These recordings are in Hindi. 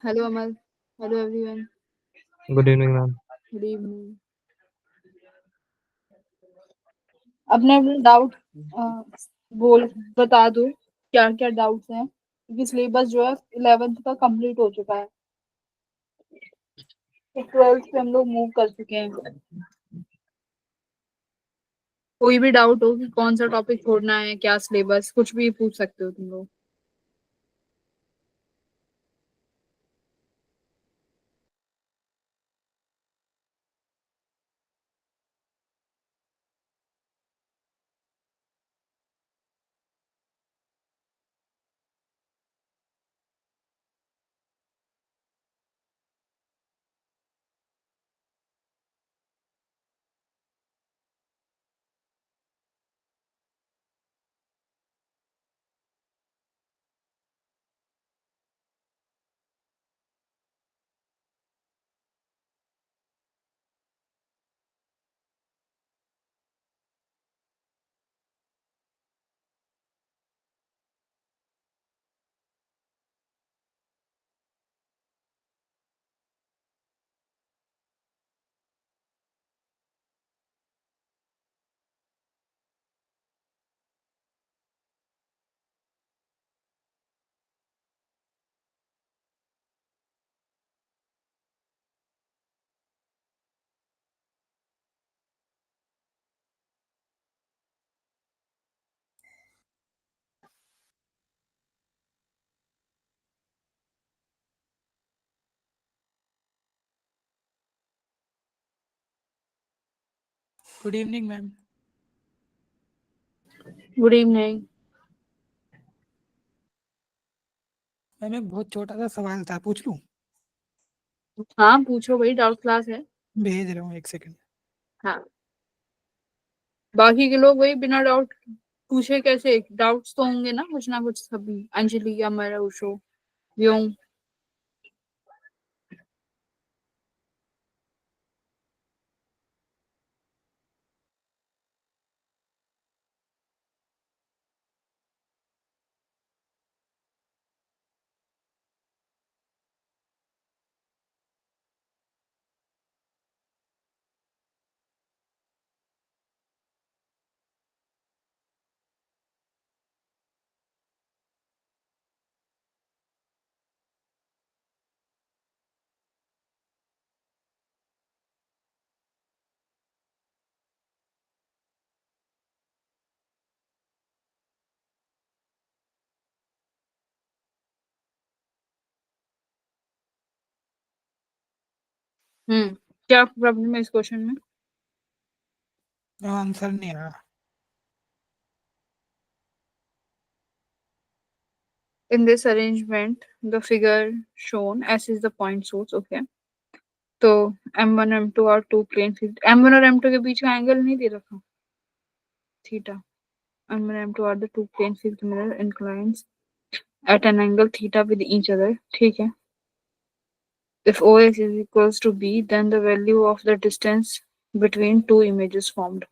Hello Amal. Hello everyone. Good evening ma'am. Good evening. अपने अपने डाउट बोल बता दो क्या क्या डाउट्स हैं क्योंकि सिलेबस जो है 11th का कंप्लीट हो चुका है तो 12th पे हम लोग मूव कर चुके हैं। कोई भी डाउट हो कि कौन सा टॉपिक छोड़ना है क्या सिलेबस कुछ भी पूछ सकते हो तुम लोग। Good evening ma'am. Good evening. Ma'am एक बहुत छोटा सा सवाल था, पूछ लूं? हाँ पूछो भाई डाउट क्लास है। भेज रहा हूँ, एक सेकंड। हाँ बाकी के लोग वही बिना डाउट पूछे कैसे डाउट्स तो होंगे ना कुछ सभी अंजलि अमर उषो व्योम। क्या प्रॉब्लम है इस क्वेश्चन में? आंसर नहीं आ रहा। In this arrangement, the figure shown S is the point source. Okay. तो M1 M2 और टू प्लेन फिल्ड M1 और M2 के बीच का एंगल नहीं दे रखा theta. M1 M2 are the two plane fixed mirror inclines at an angle theta with each other. ठीक है। If OS is equals to B, then the value of the distance between two images formed.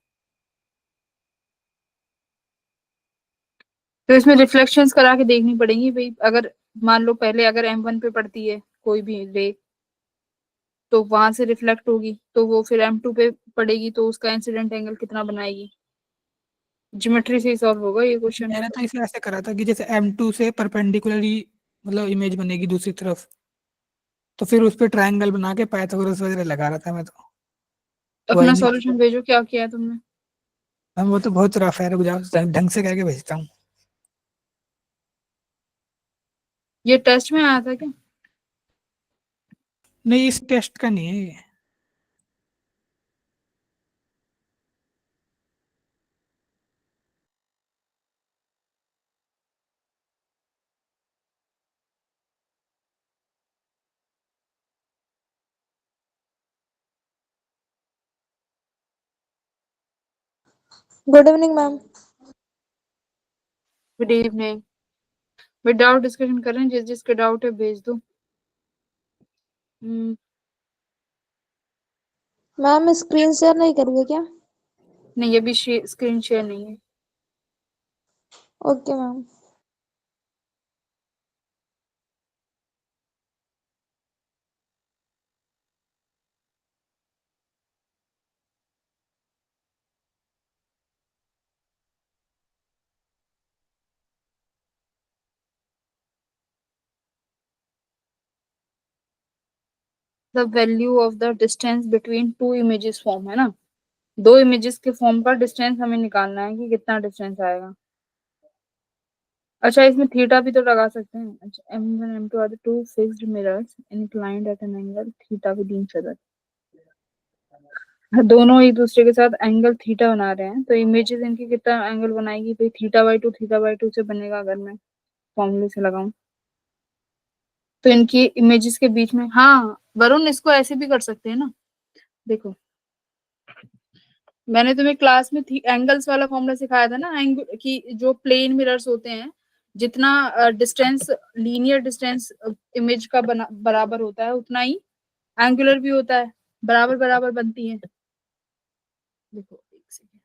तो इसमें रिफ्लेक्शंस करा के देखनी पड़ेगी भाई। अगर मान लो पहले अगर M1 पे पड़ती है कोई भी रे तो वहां से रिफ्लेक्ट होगी तो वो फिर M2 पे पड़ेगी तो उसका इंसिडेंट एंगल कितना बनाएगी। ज्योमेट्री से ही सॉल्व होगा ये क्वेश्चन। मैंने तो इसे ऐसे करा था कि जैसे M2 से परपेंडिकुलरली मतलब इमेज बनेगी दूसरी तरफ, तो फिर उस पर ट्रायंगल बना के पाइथागोरस वगैरह लगा रहा था मैं तो। अपना वही नहीं, सॉल्यूशन भेजो क्या किया है तुमने। हम वो तो बहुत रफ है, रुक जाओ ढंग से करके भेजता हूँ। ये टेस्ट में आया था क्या? नहीं, इस टेस्ट का नहीं है ये। Good evening ma'am. Good evening. Without discussion कर रहे हैं, जिस जिसके डाउट है भेज दो। मैम स्क्रीन शेयर नहीं करिए क्या? नहीं ये भी स्क्रीन शेयर नहीं है। Okay ma'am. The value of the distance between two images form, है ना, दो इमेजेस के फॉर्म का डिस्टेंस हमें निकालना है कि कितना डिस्टेंस आएगा। अच्छा, इसमें थीटा भी तो लगा सकते हैं। अच्छा, m1 m2 are the two fixed mirrors inclined at an angle theta with each other. दोनों एक दूसरे के साथ एंगल थीटा बना रहे हैं, तो इमेजेस इनकी कितना एंगल बनाएगी भाई, थीटा बाई टू से बनेगा अगर मैं फॉर्मूले से लगाऊं तो। इनकी इमेजेस के बीच में, हाँ वरुण, इसको ऐसे भी कर सकते हैं ना। देखो, मैंने तुम्हें क्लास में एंगल्स वाला फॉर्मूला सिखाया था ना, एंगल की जो प्लेन मिरर्स होते हैं, जितना डिस्टेंस, लीनियर डिस्टेंस इमेज का बराबर होता है, उतना ही एंगुलर भी होता है, बराबर बराबर बनती है। देखो एक सेकेंड।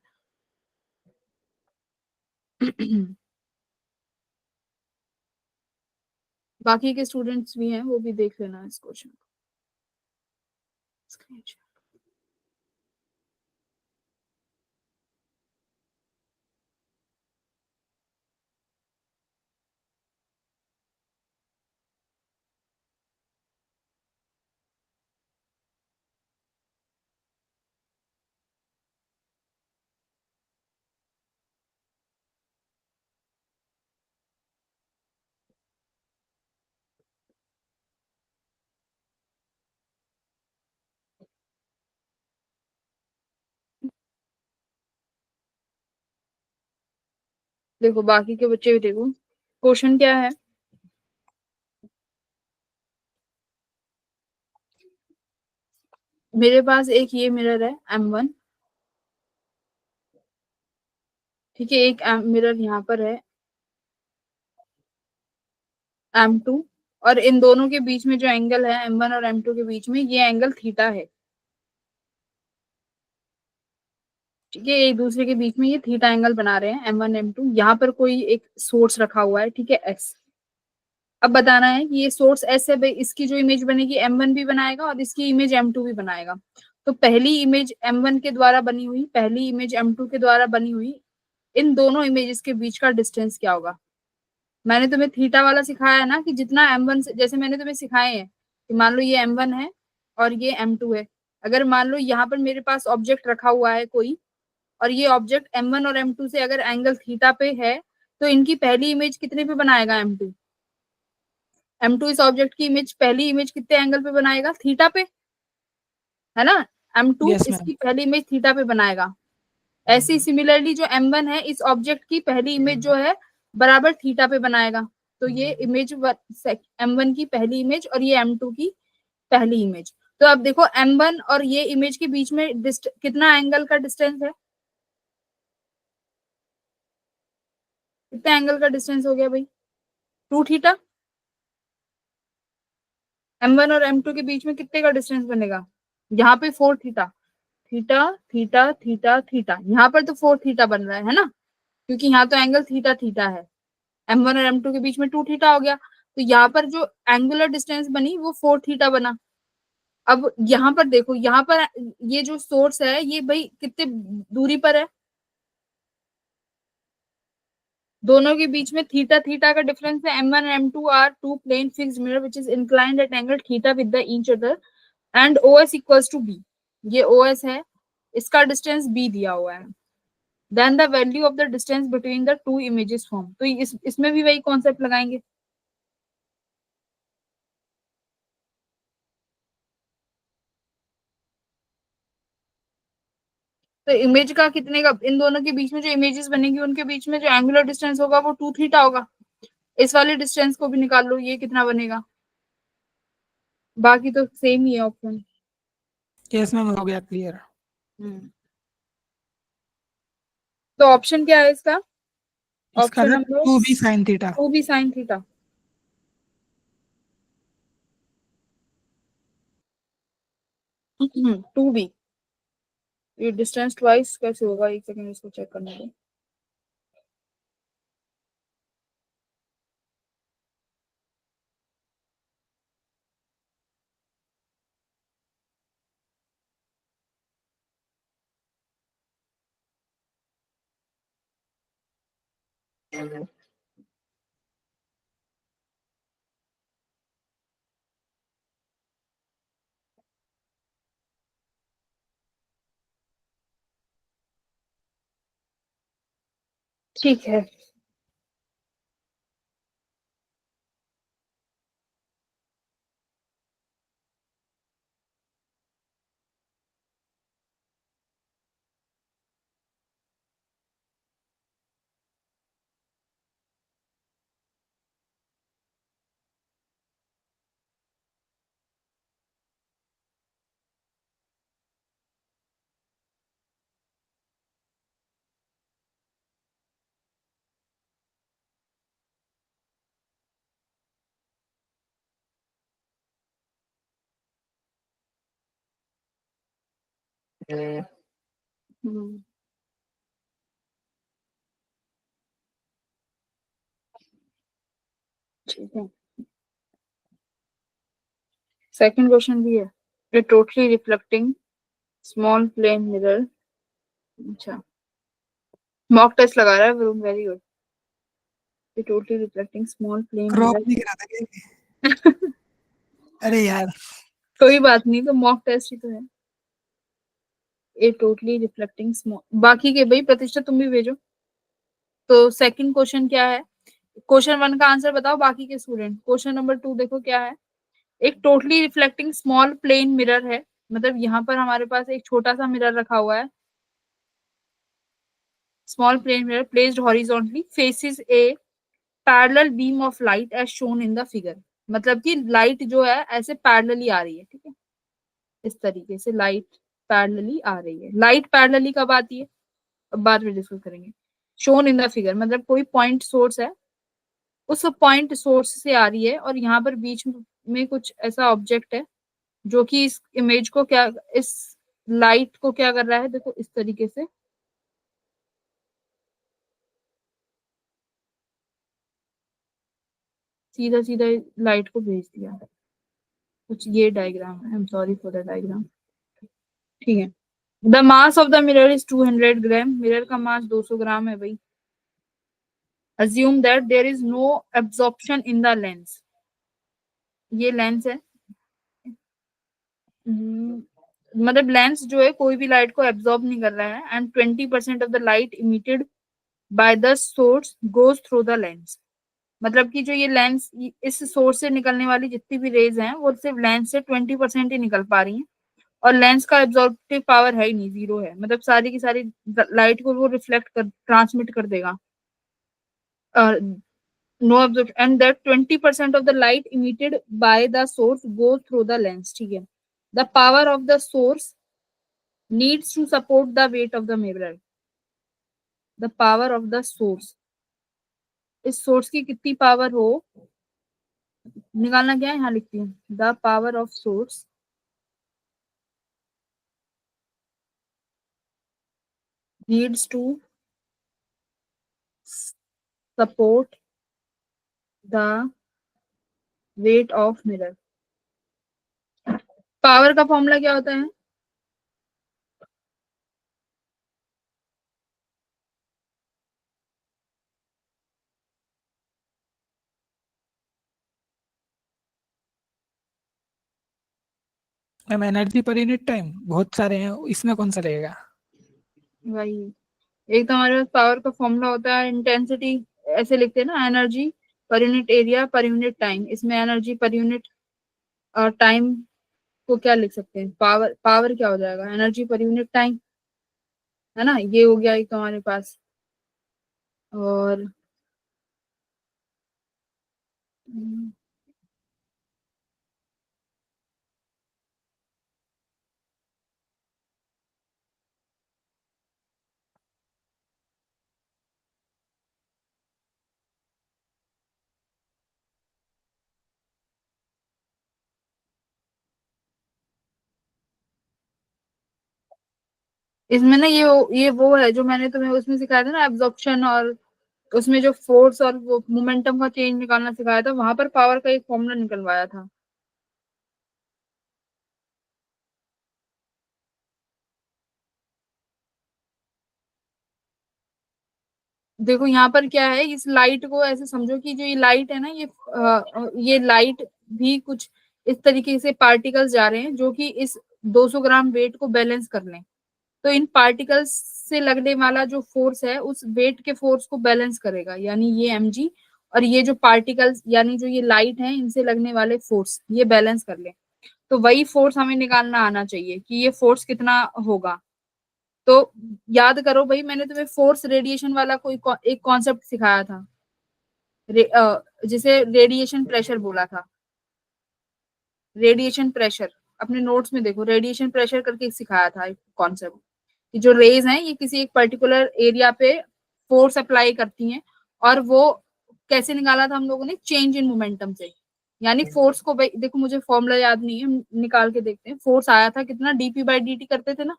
बाकी के स्टूडेंट्स भी हैं, वो भी देख लेना इस क्वेश्चन को। देखो बाकी के बच्चे भी देखो, क्वेश्चन क्या है। मेरे पास एक ये मिरर है M1, ठीक है, एक मिरर यहाँ पर है M2, और इन दोनों के बीच में जो एंगल है M1 और M2 के बीच में, ये एंगल थीटा है, ठीक है, एक दूसरे के बीच में ये थीटा एंगल बना रहे हैं M1 M2। यहाँ पर कोई एक सोर्स रखा हुआ है, ठीक है, S। अब बताना है कि ये सोर्स S है भाई, इसकी जो इमेज बनेगी M1 भी बनाएगा और इसकी इमेज M2 भी बनाएगा। तो पहली इमेज M1 के द्वारा बनी हुई, पहली इमेज M2 के द्वारा बनी हुई, इन दोनों इमेजेस के बीच का डिस्टेंस क्या होगा। मैंने तुम्हें थीटा वाला सिखाया है ना, कि जितना M1 से, जैसे मैंने तुम्हें सिखाए हैं कि मान लो ये M1 है और ये M2 है। अगर मान लो यहाँ पर मेरे पास ऑब्जेक्ट रखा हुआ है कोई, और ये ऑब्जेक्ट M1 और M2 से अगर एंगल थीटा पे है, तो इनकी पहली इमेज कितने पे बनाएगा M2। M2 इस ऑब्जेक्ट की इमेज, पहली इमेज कितने एंगल पे बनाएगा, थीटा पे, है ना। M2 यस इसकी मैम। पहली इमेज थीटा पे बनाएगा। ऐसी सिमिलरली जो M1 है, इस ऑब्जेक्ट की पहली इमेज जो है बराबर थीटा पे बनाएगा। तो ये इमेज M1 की पहली इमेज और ये M2 की पहली इमेज। तो अब देखो M1 और ये इमेज के बीच में कितना एंगल का डिस्टेंस है, कितना एंगल का डिस्टेंस हो गया भाई, 2 थीटा। M1 और M2 के बीच में कितने का डिस्टेंस बनेगा, यहाँ पे 4 theta, theta theta theta theta, यहाँ पर तो 4 थीटा बन रहा है ना, क्योंकि यहाँ तो एंगल थीटा थीटा है। M1 और M2 के बीच में 2 थीटा हो गया, तो यहाँ पर जो एंगुलर डिस्टेंस बनी वो 4 थीटा बना। अब यहाँ पर देखो, यहाँ पर ये जो सोर्स है ये भाई कितने दूरी पर है, दोनों के बीच में थीटा थीटा का डिफरेंस है। M1 and M2 are two plane fixed mirror which is inclined at angle theta with the each other and OS equals to B। ये OS है, इसका डिस्टेंस B दिया हुआ है। Then the value of the distance between the two images form. तो इसमें भी वही कॉन्सेप्ट लगाएंगे। तो इमेज का कितने का, इन दोनों के बीच में जो इमेजेस बनेगी उनके बीच में जो एंगुलर डिस्टेंस होगा वो 2 थीटा होगा। इस वाले डिस्टेंस को भी निकाल लो, ये कितना बनेगा। बाकी तो सेम ही है ऑप्शन। यस मैम, हो गया क्लियर। हम्म तो ऑप्शन क्या है इसका, इसका ऑप्शन था number 2b sin theta. 2b sin theta. 2b, ये डिस्टेंस ट्वाइस कैसे होगा, एक सेकंड इसको चेक करने दो। ठीक है। हम्म, ठीक है। सेकंड क्वेश्चन भी है। A totally reflecting small plane mirror. अच्छा, मॉक टेस्ट लगा रहा है Varun, very good. A totally reflecting small plane crop mirror. नहीं करा था क्या? अरे यार। कोई बात नहीं, तो मॉक टेस्ट ही तो है। ए टोटली रिफ्लेक्टिंग स्मॉल, बाकी के भाई प्रतिष्ठा तुम भी भेजो। तो सेकंड क्वेश्चन क्या है? क्वेश्चन वन का आंसर बताओ बाकी के स्टूडेंट। क्वेश्चन नंबर टू देखो क्या है। एक totally reflecting small plane mirror है, मतलब यहाँ पर हमारे पास एक छोटा सा मिरर रखा हुआ है। Small plane mirror placed horizontally faces a parallel beam of light as shown in the figure. मतलब कि लाइट जो है ऐसे पैरेलली आ रही है, ठीक है। इस तरीके से लाइट पैरेलली आ रही है। लाइट पैरेलली कब आती है, अब बाद में डिस्कस करेंगे। शोन इन द फिगर मतलब कोई पॉइंट सोर्स है, उस पॉइंट सोर्स से आ रही है, और यहाँ पर बीच में कुछ ऐसा ऑब्जेक्ट है जो कि इस इमेज को क्या, इस लाइट को क्या कर रहा है, देखो इस तरीके से सीधा सीधा लाइट को भेज दिया। कुछ ये डायग्राम है, I am sorry for the diagram. ठीक है। The mass of the mirror is 200 gram. Mirror का मास 200 ग्राम है भाई। Assume that there is no absorption in the lens. ये लेंस है। मतलब लेंस जो है कोई भी लाइट को एब्जॉर्ब नहीं कर रहा है, and 20% of the light emitted by the source goes through the lens. मतलब कि जो ये लेंस, इस सोर्स से निकलने वाली जितनी भी रेज हैं वो सिर्फ लेंस से 20% ही निकल पा रही हैं, और लेंस का एब्जॉर्प्टिव पावर है ही नहीं, जीरो है। मतलब सारी की सारी लाइट को वो रिफ्लेक्ट कर, ट्रांसमिट कर देगा। No absorb and that 20% of the light emitted by the source goes through the lens, ठीक है। The power of the source needs to support the weight of the mirror. The power of the source, इस सोर्स की कितनी पावर हो, निकालना क्या है, यहाँ लिखती हूँ। The power of source needs to support the weight of mirror। Power का फॉर्मूला क्या होता है? Ma'am energy per unit time बहुत सारे हैं, इसमें कौन सा रहेगा? वही, एक तो हमारे पास पावर का फॉर्मूला होता है इंटेंसिटी, ऐसे लिखते हैं ना, एनर्जी पर यूनिट एरिया पर यूनिट टाइम। इसमें एनर्जी पर यूनिट टाइम को क्या लिख सकते हैं, पावर। पावर क्या हो जाएगा, एनर्जी पर यूनिट टाइम, है ना। ये हो गया एक तो हमारे पास। और इसमें ना ये वो है जो मैंने तुम्हें उसमें सिखाया था ना, एब्जॉर्प्शन, और उसमें जो फोर्स और वो मोमेंटम का चेंज निकालना सिखाया था, वहां पर पावर का एक फॉर्मूला निकलवाया था। देखो यहाँ पर क्या है, इस लाइट को ऐसे समझो कि जो ये लाइट है ना, ये लाइट भी कुछ इस तरीके से पार्टिकल्स जा रहे हैं जो कि इस 200 ग्राम वेट को बैलेंस कर लें। तो इन पार्टिकल्स से लगने वाला जो फोर्स है उस वेट के फोर्स को बैलेंस करेगा, यानी ये mg और ये जो पार्टिकल्स यानी जो ये लाइट है इनसे लगने वाले फोर्स ये बैलेंस कर ले। तो वही फोर्स हमें निकालना आना चाहिए कि ये फोर्स कितना होगा। तो याद करो भाई, मैंने तुम्हें फोर्स रेडिएशन वाला कोई एक कॉन्सेप्ट सिखाया था, जिसे रेडिएशन प्रेशर बोला था। रेडिएशन प्रेशर अपने नोट्स में देखो, रेडिएशन प्रेशर करके सिखाया था एक कॉन्सेप्ट कि जो रेज हैं ये किसी एक पर्टिकुलर एरिया पे फोर्स अप्लाई करती हैं, और वो कैसे निकाला था हम लोगों ने, चेंज इन मोमेंटम से। यानी फोर्स को देखो, मुझे फॉर्मूला याद नहीं है, हम निकाल के देखते हैं। फोर्स आया था कितना, डीपी बाई डी टी करते थे ना,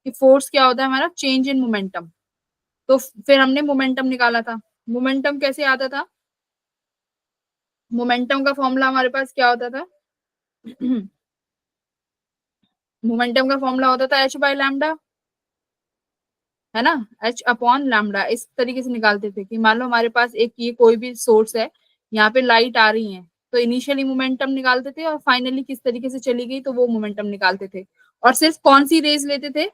कि फोर्स क्या होता है हमारा, चेंज इन मोमेंटम। तो फिर हमने मोमेंटम निकाला था। मोमेंटम कैसे आता था, मोमेंटम का फॉर्मूला हमारे पास क्या होता था मोमेंटम का फॉर्मूला होता था एच बाय लैम्डा, है ना, एच अपॉन लैम्डा। इस तरीके से निकालते थे कि मान लो हमारे पास एक ये कोई भी सोर्स है, यहाँ पे लाइट आ रही है, तो इनिशियली मोमेंटम निकालते थे और फाइनली किस तरीके से चली गई तो वो मोमेंटम निकालते थे। और सिर्फ कौन सी रेज लेते थे,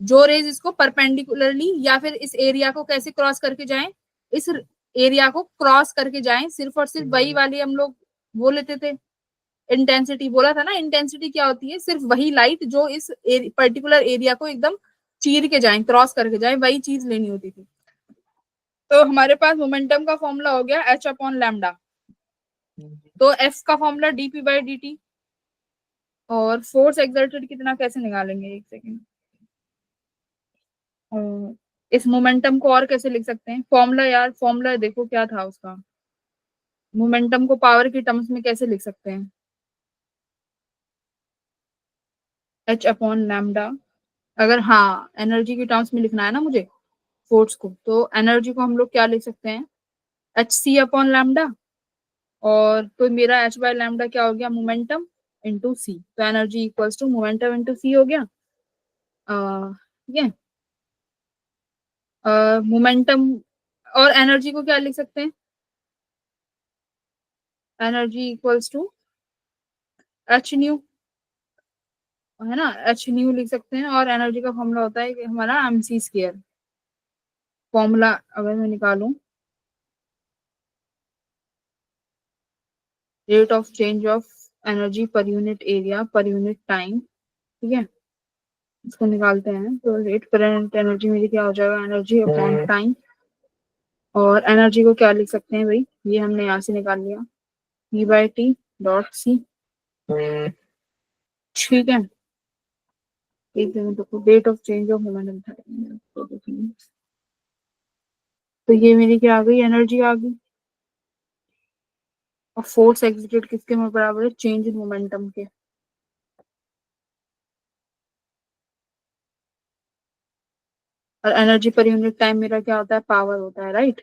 जो रेज इसको परपेंडिकुलरली या फिर इस एरिया को कैसे क्रॉस करके जाएं, इस एरिया को क्रॉस करके जाएं, सिर्फ और सिर्फ वही वाली हम लोग वो लेते थे। इंटेंसिटी बोला था ना, इंटेंसिटी क्या होती है, सिर्फ वही लाइट जो इस पर्टिकुलर एरिया को एकदम चीर के जाए, क्रॉस करके जाए, वही चीज लेनी होती थी। तो हमारे पास मोमेंटम का फॉर्मूला हो गया एच अपॉन लैम्डा। तो एफ का formula DP by D T. और फोर्स एक्सर्टेड कितना कैसे निकालेंगे, एक सेकेंड। इस मोमेंटम को और कैसे लिख सकते हैं, फॉर्मूला यार, फॉर्मूला देखो क्या था उसका। मोमेंटम को पावर की टर्म्स में कैसे लिख सकते हैं, एच अपॉन लैम्डा। अगर हाँ एनर्जी की टर्म्स में लिखना है ना मुझे फोर्स को, तो एनर्जी को हम लोग क्या लिख सकते हैं, एच सी अपॉन लैम्डा। और तो मेरा एच बाय लैम्डा क्या हो गया, मोमेंटम इंटू सी। तो energy equals to momentum into C हो गया। ठीक है, मोमेंटम और एनर्जी को क्या लिख सकते हैं, energy equals to h nu, है ना, एच न्यू लिख सकते हैं। और एनर्जी का फॉर्मूला होता है कि हमारा एम सी स्क्वायर। फॉर्मूला अगर मैं निकालूं, rate of change of energy per unit area पर यूनिट टाइम, ठीक है, इसको निकालते हैं। तो रेट पर यूनिट एनर्जी मेरी क्या हो जाएगा, एनर्जी अपॉन टाइम। और एनर्जी को क्या लिख सकते हैं भाई, ये हमने यहाँ से निकाल लिया, ई बाई टी डॉट सी। ठीक है, एक मिनट रुको, rate of change of momentum. तो ये मेरी क्या आ गई, एनर्जी आ गई। और फोर्स एग्जीक्यूट किसके में बराबर है, चेंज इन मोमेंटम के। और एनर्जी पर यूनिट टाइम मेरा क्या होता है, पावर होता है, राइट।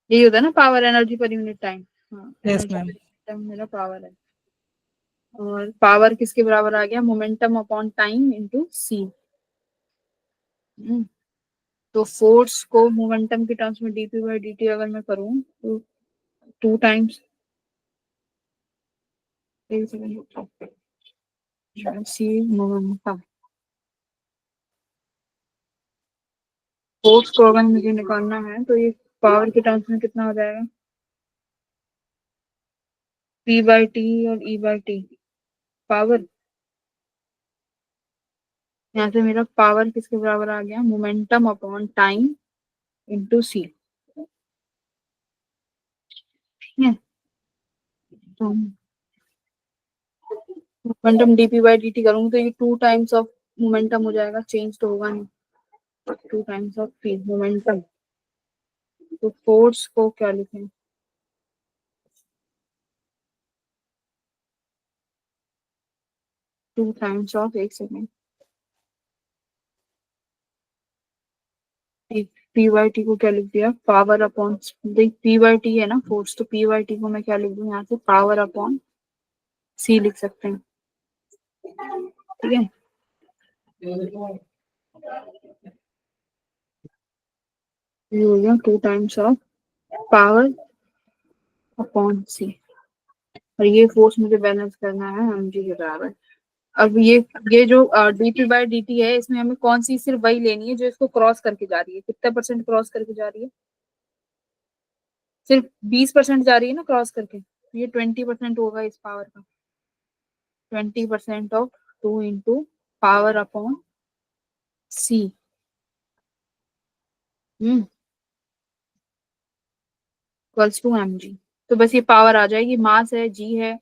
यही होता है ना, power energy per unit time. हाँ, yes energy ma'am. Per unit time मेरा पावर है। और पावर किसके बराबर आ गया, momentum upon time into C. तो फोर्स को मोमेंटम के टर्म्स में डीपी बाई डी टी अगर मैं करूँ तो 2 टाइम्स, सी मोमेंटम। फोर्स को अगर मुझे निकालना है तो ये पावर के टर्म्स में कितना हो जाएगा, पी बाई टी और ई बाई टी पावर। यहाँ से मेरा पावर किसके बराबर आ गया, मोमेंटम अपॉन टाइम इंटू सी। ठीक है, तो momentum DP by D T करूंगी तो ये 2 टाइम्स ऑफ मोमेंटम हो जाएगा, चेंज तो होगा नहीं। 2 टाइम्स ऑफ पी मोमेंटम। तो फोर्स को क्या लिखें, 2 टाइम्स ऑफ, एक सेकेंड, पी वाई टी को क्या लिख दिया, पावर अपॉन, देख पी वाई टी है ना फोर्स, तो पी वाई टी को मैं क्या लिख दूं यहाँ से, पावर अपॉन सी लिख सकते हैं। ठीक है, ये हो गया 2 टाइम्स ऑफ पावर अपॉन सी। और ये फोर्स मुझे बैलेंस करना है एम जी के बराबर। अब ये जो dp/dt है, इसमें हमें कौन सी सिर्फ वही लेनी है जो इसको क्रॉस करके जा रही है। कितना परसेंट क्रॉस करके जा रही है? सिर्फ 20% जा रही है ना क्रॉस करके। ये 20% होगा इस पावर का। 20% of 2 into power upon C. Equals to mg। तो बस ये पावर आ जाएगी, मास है, जी है,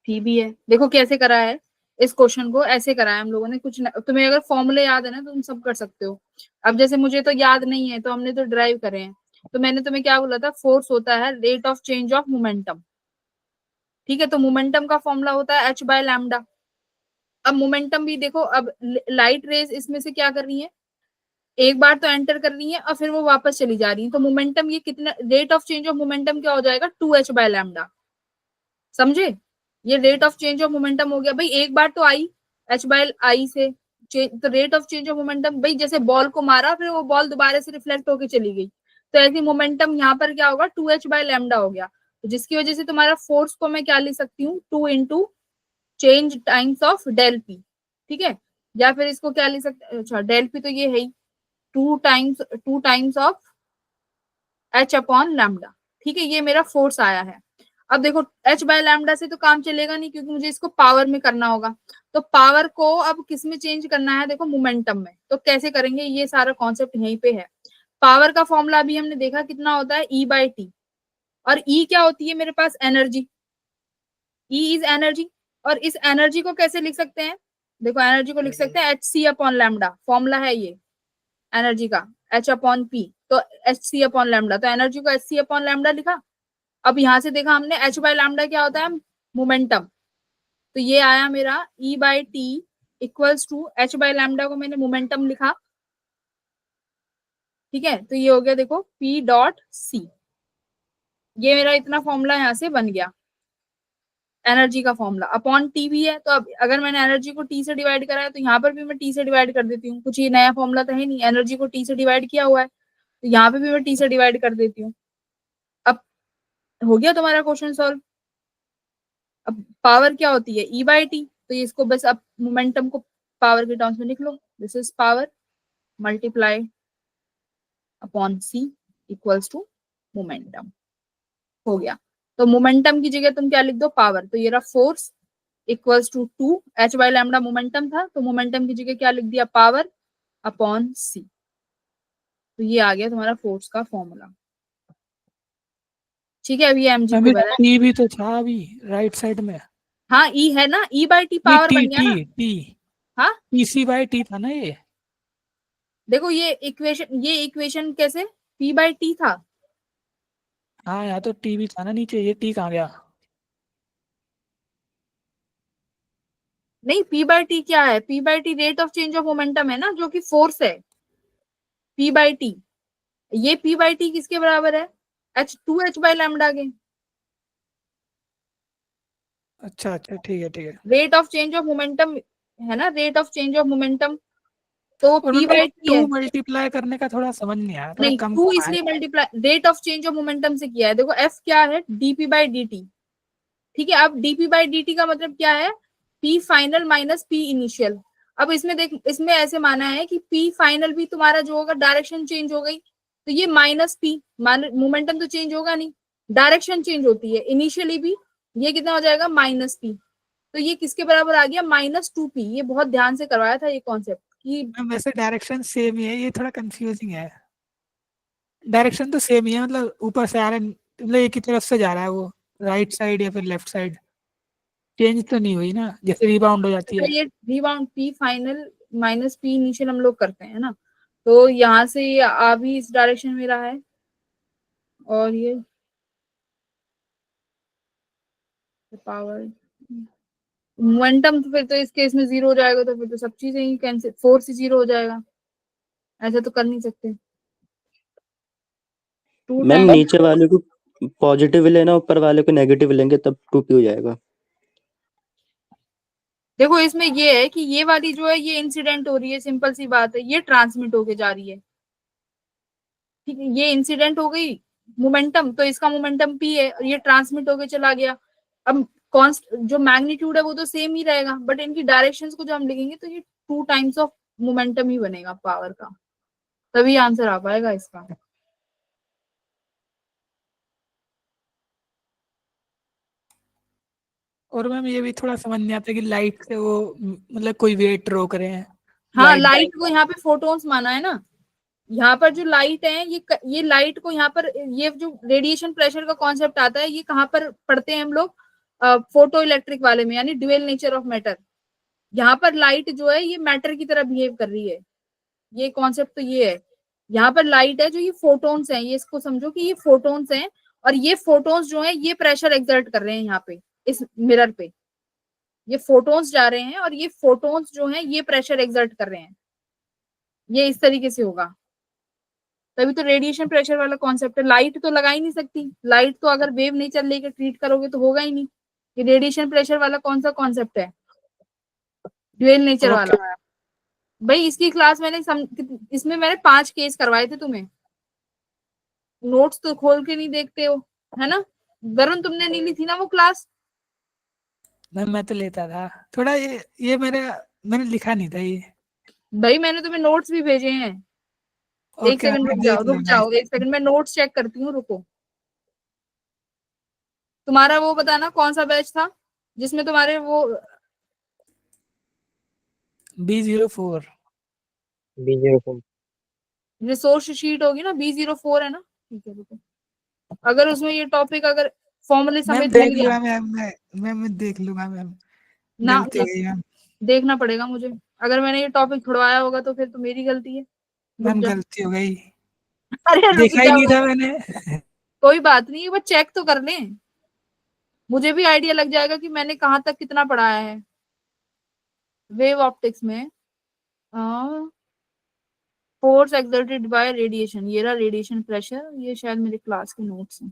पी भी है। देखो कैसे करा है इस क्वेश्चन को, ऐसे करा है हम लोगों ने। कुछ तुम्हें अगर फॉर्मूले याद है ना तो तुम सब कर सकते हो। अब जैसे मुझे तो याद नहीं है तो हमने तो ड्राइव करे हैं। तो मैंने तुम्हें क्या बोला था, फोर्स होता है rate of change of momentum. ठीक है, तो मोमेंटम का फॉर्मूला होता है h/λ। अब मोमेंटम भी देखो, अब लाइट रेज इसमें से क्या कर रही है, एक बार तो एंटर कर रही है और फिर वो वापस चली जा रही है। तो मोमेंटम ये कितना, rate of change of momentum क्या हो जाएगा, 2h/λ। समझे? ये rate of change of momentum हो गया भाई। एक बार तो आई h/i से, तो rate of change of momentum भाई, जैसे बॉल को मारा फिर वो बॉल दोबारा से रिफ्लेक्ट होके चली गई, तो ऐसी मोमेंटम यहाँ पर क्या होगा, 2h/λ हो गया। तो जिसकी वजह से तुम्हारा फोर्स को मैं क्या ले सकती हूँ, 2 into change times of del p. ठीक है, या फिर इसको क्या ले सकते, अच्छा डेल पी तो ये है ही, 2 टाइम्स ऑफ h/λ। ठीक है, ये मेरा फोर्स आया है। अब देखो h/λ से तो काम चलेगा नहीं, क्योंकि मुझे इसको पावर में करना होगा। तो पावर को अब किस में चेंज करना है, देखो मोमेंटम में। तो कैसे करेंगे, ये सारा कॉन्सेप्ट यहीं पे है। पावर का फॉर्मूला अभी हमने देखा कितना होता है, E/T। और E क्या होती है मेरे पास, एनर्जी। E is energy. और इस एनर्जी को कैसे लिख सकते हैं, देखो एनर्जी को लिख सकते हैं hc/λ। फॉर्मूला है ये एनर्जी का, h/p। तो hc/λ, तो एनर्जी को hc/λ लिखा। अब यहां से देखा हमने h/λ क्या होता है, मोमेंटम। तो ये आया मेरा E/T इक्वल्स टू h/λ को मैंने मोमेंटम लिखा। ठीक है, तो ये हो गया देखो P.C। ये मेरा इतना फॉर्मूला यहाँ से बन गया एनर्जी का फॉर्मूला। अपॉन टी भी है, तो अब अगर मैंने एनर्जी को टी से डिवाइड करा है तो यहाँ पर भी मैं टी से डिवाइड कर देती हूँ। कुछ ये नया फॉर्मूला तो है नहीं, एनर्जी को टी से डिवाइड किया हुआ है, तो यहाँ पे भी मैं टी से डिवाइड कर देती हूँ। अब हो गया तुम्हारा क्वेश्चन सॉल्व। अब पावर क्या होती है, E/T। तो ये इसको बस अब मोमेंटम को पावर के टर्म्स में लिख लो, this is power multiply upon C equals to momentum. हो गया। तो मोमेंटम की जगह तुम क्या लिख दो, पावर। तो ये रहा force equals to 2h/λ momentum था, तो मोमेंटम की जगह क्या लिख दिया, पावर अपॉन सी। तो ये आ गया तुम्हारा फोर्स का फॉर्मूला। ठीक है, अभी mg मैम को ये बता। टी भी तो था अभी राइट साइड में। हाँ ई है ना, E/T नहीं, पावर टी बन गया टी ना। टी हाँ PC/T था ना ये। देखो ये इक्वेशन कैसे, P/T था। हाँ, यहाँ तो टी भी था ना नीचे, ये टी कहाँ गया? नहीं P/T क्या है, P/T rate of change of momentum है ना, जो कि फोर्स है। P/T, ये P/T किसके बराबर है, h/λ के। अच्छा अच्छा, ठीक है ठीक है। Rate of change of momentum है ना, rate of change of momentum, तो और मैम ये P/T है। 2 मल्टीप्लाई करने का थोड़ा समझ नहीं आया, थोड़ा नहीं कम टू कम आया। इसलिए multiply rate of change of momentum से किया है। देखो F क्या है, dp/dt। ठीक है, अब dp/dt का मतलब क्या है, P final minus P initial. अब इसमें देख, इसमें ऐसे माना है कि P फाइनल भी तुम्हारा जो होगा, डायरेक्शन चेंज हो गई, तो ये माइनस P, मोमेंटम तो चेंज होगा नहीं, डायरेक्शन चेंज होती है इनिशियली भी। ये कितना हो जाएगा, माइनस P। तो ये किसके बराबर आ गया, -2P। ये बहुत ध्यान से करवाया था ये कॉन्सेप्ट कि मैम वैसे डायरेक्शन सेम ही है, ये थोड़ा कंफ्यूजिंग है। डायरेक्शन तो सेम ही है, मतलब ऊपर से आ रहा है, मतलब एक ही तरफ से जा रहा है वो, राइट साइड या फिर लेफ्ट साइड। चेंज तो नहीं हुई ना, जैसे रिबाउंड हो जाती है। ये rebound P final minus P initial हम लोग करते हैं ना, तो यहाँ से ये आ भी इस डायरेक्शन में रहा है, और ये पावर मोमेंटम, तो फिर तो इस केस में जीरो हो जाएगा, तो फिर तो सब चीजें ही कैंसिल, फोर्स ही जीरो हो जाएगा। ऐसा तो कर नहीं सकते। टू मैम टाइम नीचे वाले को पॉजिटिव लेना, ऊपर वाले को नेगेटिव लेंगे तब 2p हो जाएगा। देखो इसमें ये है कि ये वाली जो है ये इंसिडेंट हो रही है, सिंपल सी बात है, ये ट्रांसमिट होके जा रही है। ठीक है, ये इंसिडेंट हो गई मोमेंटम, तो इसका मोमेंटम P है, और ये ट्रांसमिट होके चला गया। अब जो मैग्नीट्यूड है वो तो सेम ही रहेगा, बट इनकी डायरेक्शंस को जो हम लिखेंगे तो ये 2 टाइम्स ऑफ मोमेंटम ही बनेगा पावर का, तभी आंसर आ पाएगा इसका। और मैम ये भी थोड़ा समझ नहीं आता कि लाइट से वो मतलब कोई वेट रोक रहे हैं। हाँ, लाइट को यहाँ पे फोटोन्स माना है ना, यहाँ पर जो लाइट है ये लाइट को यहाँ पर, ये जो रेडिएशन प्रेशर का कॉन्सेप्ट आता है ये कहाँ पर पढ़ते हैं हम लोग, फोटो इलेक्ट्रिक वाले में, यानी ड्यूअल नेचर ऑफ मैटर। यहाँ पर लाइट जो है ये मैटर की तरह बिहेव कर रही है, ये कॉन्सेप्ट तो ये है। यहाँ पर लाइट है जो ये फोटोन्स हैं, ये इसको समझो कि ये फोटोन्स हैं, और ये फोटोन्स जो है ये प्रेशर एक्सर्ट कर रहे हैं यहाँ पे इस मिरर पे, ये फोटोन्स जा रहे हैं और ये फोटोन्स जो हैं ये प्रेशर एक्सर्ट कर रहे हैं, ये इस तरीके से होगा। तभी तो रेडिएशन प्रेशर वाला कॉन्सेप्ट है। लाइट तो लगा ही नहीं सकती, लाइट तो अगर वेव नेचर लेके ट्रीट करोगे तो होगा ही नहीं। ये रेडिएशन प्रेशर वाला कौन सा कॉन्सेप्ट है, ड्यूअल नेचर वाला। भाई इसकी क्लास मैंने इसमें मैंने 5 केस करवाए थे तुम्हें, नोट्स तो खोल के नहीं देखते हो, है ना। वरुण तुमने नहीं ली थी ना वो क्लास? मैं तो लेता था थोड़ा, ये मैंने लिखा नहीं था ये। भाई मैंने तुम्हें नोट्स भी भेजे हैं। एक सेकंड रुक जाओ एक सेकंड, मैं नोट्स चेक करती हूँ, रुको। तुम्हारा वो बताना कौन सा बैच था जिसमें तुम्हारे वो B04 रिसोर्स शीट होगी ना, B04 है ना, ठीक है रुको। अगर उसमें ये टॉपिक अगर फॉर्मली समेत देख मिल गया लूंगा मैं देख लूंगा मैम, ना, गलती हो गई मैम। देखना पड़ेगा मुझे। अगर मैंने ये टॉपिक छुड़वाया होगा तो फिर तो मेरी गलती है। रुक मैम जा। गलती हो गई, अरे रुक देखा ही जाओ, नहीं था मैंने। कोई बात नहीं, वो चेक तो कर लें, मुझे भी आइडिया लग जाएगा कि मैंने कहाँ तक कितना पढ़ाया है। वेव ऑप्टिक्स में फोर्स एक्सर्टेड बाय रेडिएशन, ये रहा रेडिएशन प्रेशर, ये शायद मेरे क्लास के नोट्स हैं।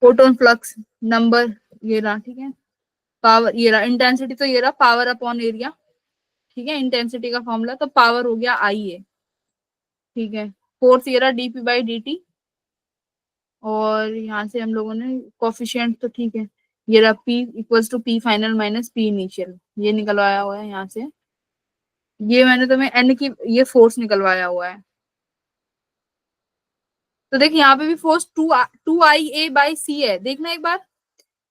फोटोन फ्लक्स नंबर ये रहा, ठीक है। पावर ये रहा, इंटेंसिटी तो ये रहा पावर अपॉन एरिया, ठीक है। इंटेंसिटी का फॉर्मूला तो पावर हो गया आई ए, ठीक है। फोर्स ये रहा डीपी बाई डी टी, और यहाँ से हम लोगों ने कोफिशिएंट तो ठीक है, ये रहा P equals to P final minus P initial, ये निकलवाया हुआ है यहाँ से। ये मैंने तुम्हें N की ये फोर्स निकलवाया हुआ है। तो देख यहाँ पे भी फोर्स 2IA/C है, देखना एक बार।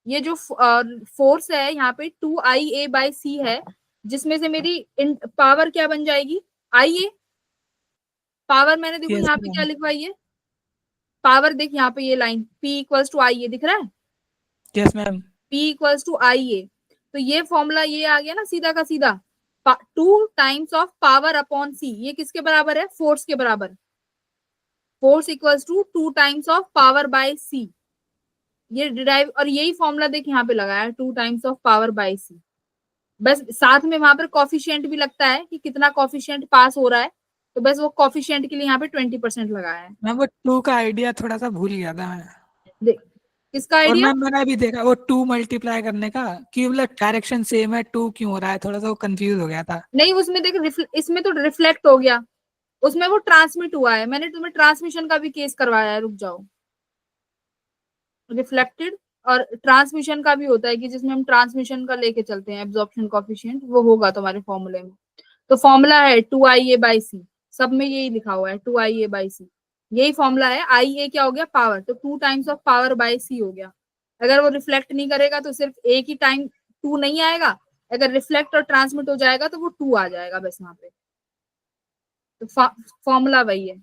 ये जो फोर्स है यहाँ पे 2IA/C है, जिसमें से मेरी पावर क्या बन जाएगी, IA। पावर मैंने देखो यहाँ पे क्या लिखवाई है, पावर देख यहाँ पे ये line P equals to IA दिख रहा है। Yes ma'am. P equals to IA, तो ये फॉर्मूला ये आ गया ना सीधा का सीधा, 2 times of power upon C। ये किसके बराबर है, फोर्स के बराबर। Force equals to 2 times of power by C, ये डिराइव, और यही फॉर्मूला देख यहाँ पे लगाया है 2 times of power by C। बस साथ में वहां पर कॉफिशिएंट भी लगता है कि कितना कॉफिशिएंट पास हो रहा है, तो बस वो कॉफिशिएंट के लिए यहाँ पे 20% लगाया है। मैं वो 2 का आइडिया थोड़ा सा भूल गया था मैं। देख किसका और आइडिया, मैंने भी देखा वो 2 मल्टीप्लाई करने का कि मतलब डायरेक्शन सेम है, 2 क्यों हो रहा है, थोड़ा सा वो कंफ्यूज हो गया था। नहीं उसमें देख इसमें तो रिफ्लेक्ट हो गया, उसमें वो ट्रांसमिट हुआ है। मैंने तुम्हें ट्रांसमिशन का भी केस करवाया है, रुक जाओ। रिफ्लेक्टेड और ट्रांसमिशन का भी होता है कि जिसमें हम ट्रांसमिशन का लेके चलते हैं एब्जॉर्प्शन कोफिशिएंट, वो होगा तुम्हारे फॉर्मूले में। तो फॉर्मूला है 2IA/C, सब में यही लिखा हुआ है 2IA/C, यही फॉर्मूला है। IA क्या हो गया, पावर, तो 2 times of power by C हो गया। अगर वो रिफ्लेक्ट नहीं करेगा तो सिर्फ एक ही टाइम 2 नहीं आएगा, अगर रिफ्लेक्ट और ट्रांसमिट हो जाएगा तो वो 2 आ जाएगा बस यहाँ पे। तो फॉर्मूला वही है।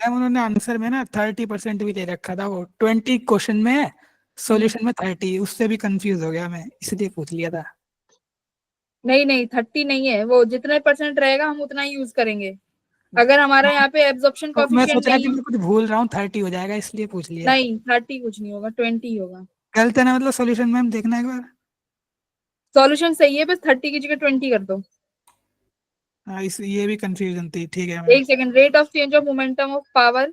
मैम उन्होंने आंसर में ना 30% भी दे रखा था, वो 20 क्वेश्चन में है, सॉल्यूशन में 30, उससे भी कंफ्यूज हो गया मैं, इसलिए पूछ लिया था। नहीं 30 नहीं है, वो जितने परसेंट रहेगा हम उतना ही यूज करेंगे। अगर हमारा यहाँ पे एब्जॉर्प्शन मैं कोफिशिएंट सोच रहा नहीं कि मैं कुछ भूल रहा हूँ, 30 हो जाएगा इसलिए पूछ लिया। नहीं 30 कुछ नहीं होगा, 20 होगा। गलत है ना, मतलब सॉल्यूशन मैम देखना एक बार। सॉल्यूशन सही है, बस 30 की जगह 20 कर दो। हाँ ये भी कंफ्यूजन थी, ठीक है मैम। एक second, rate of change of momentum of power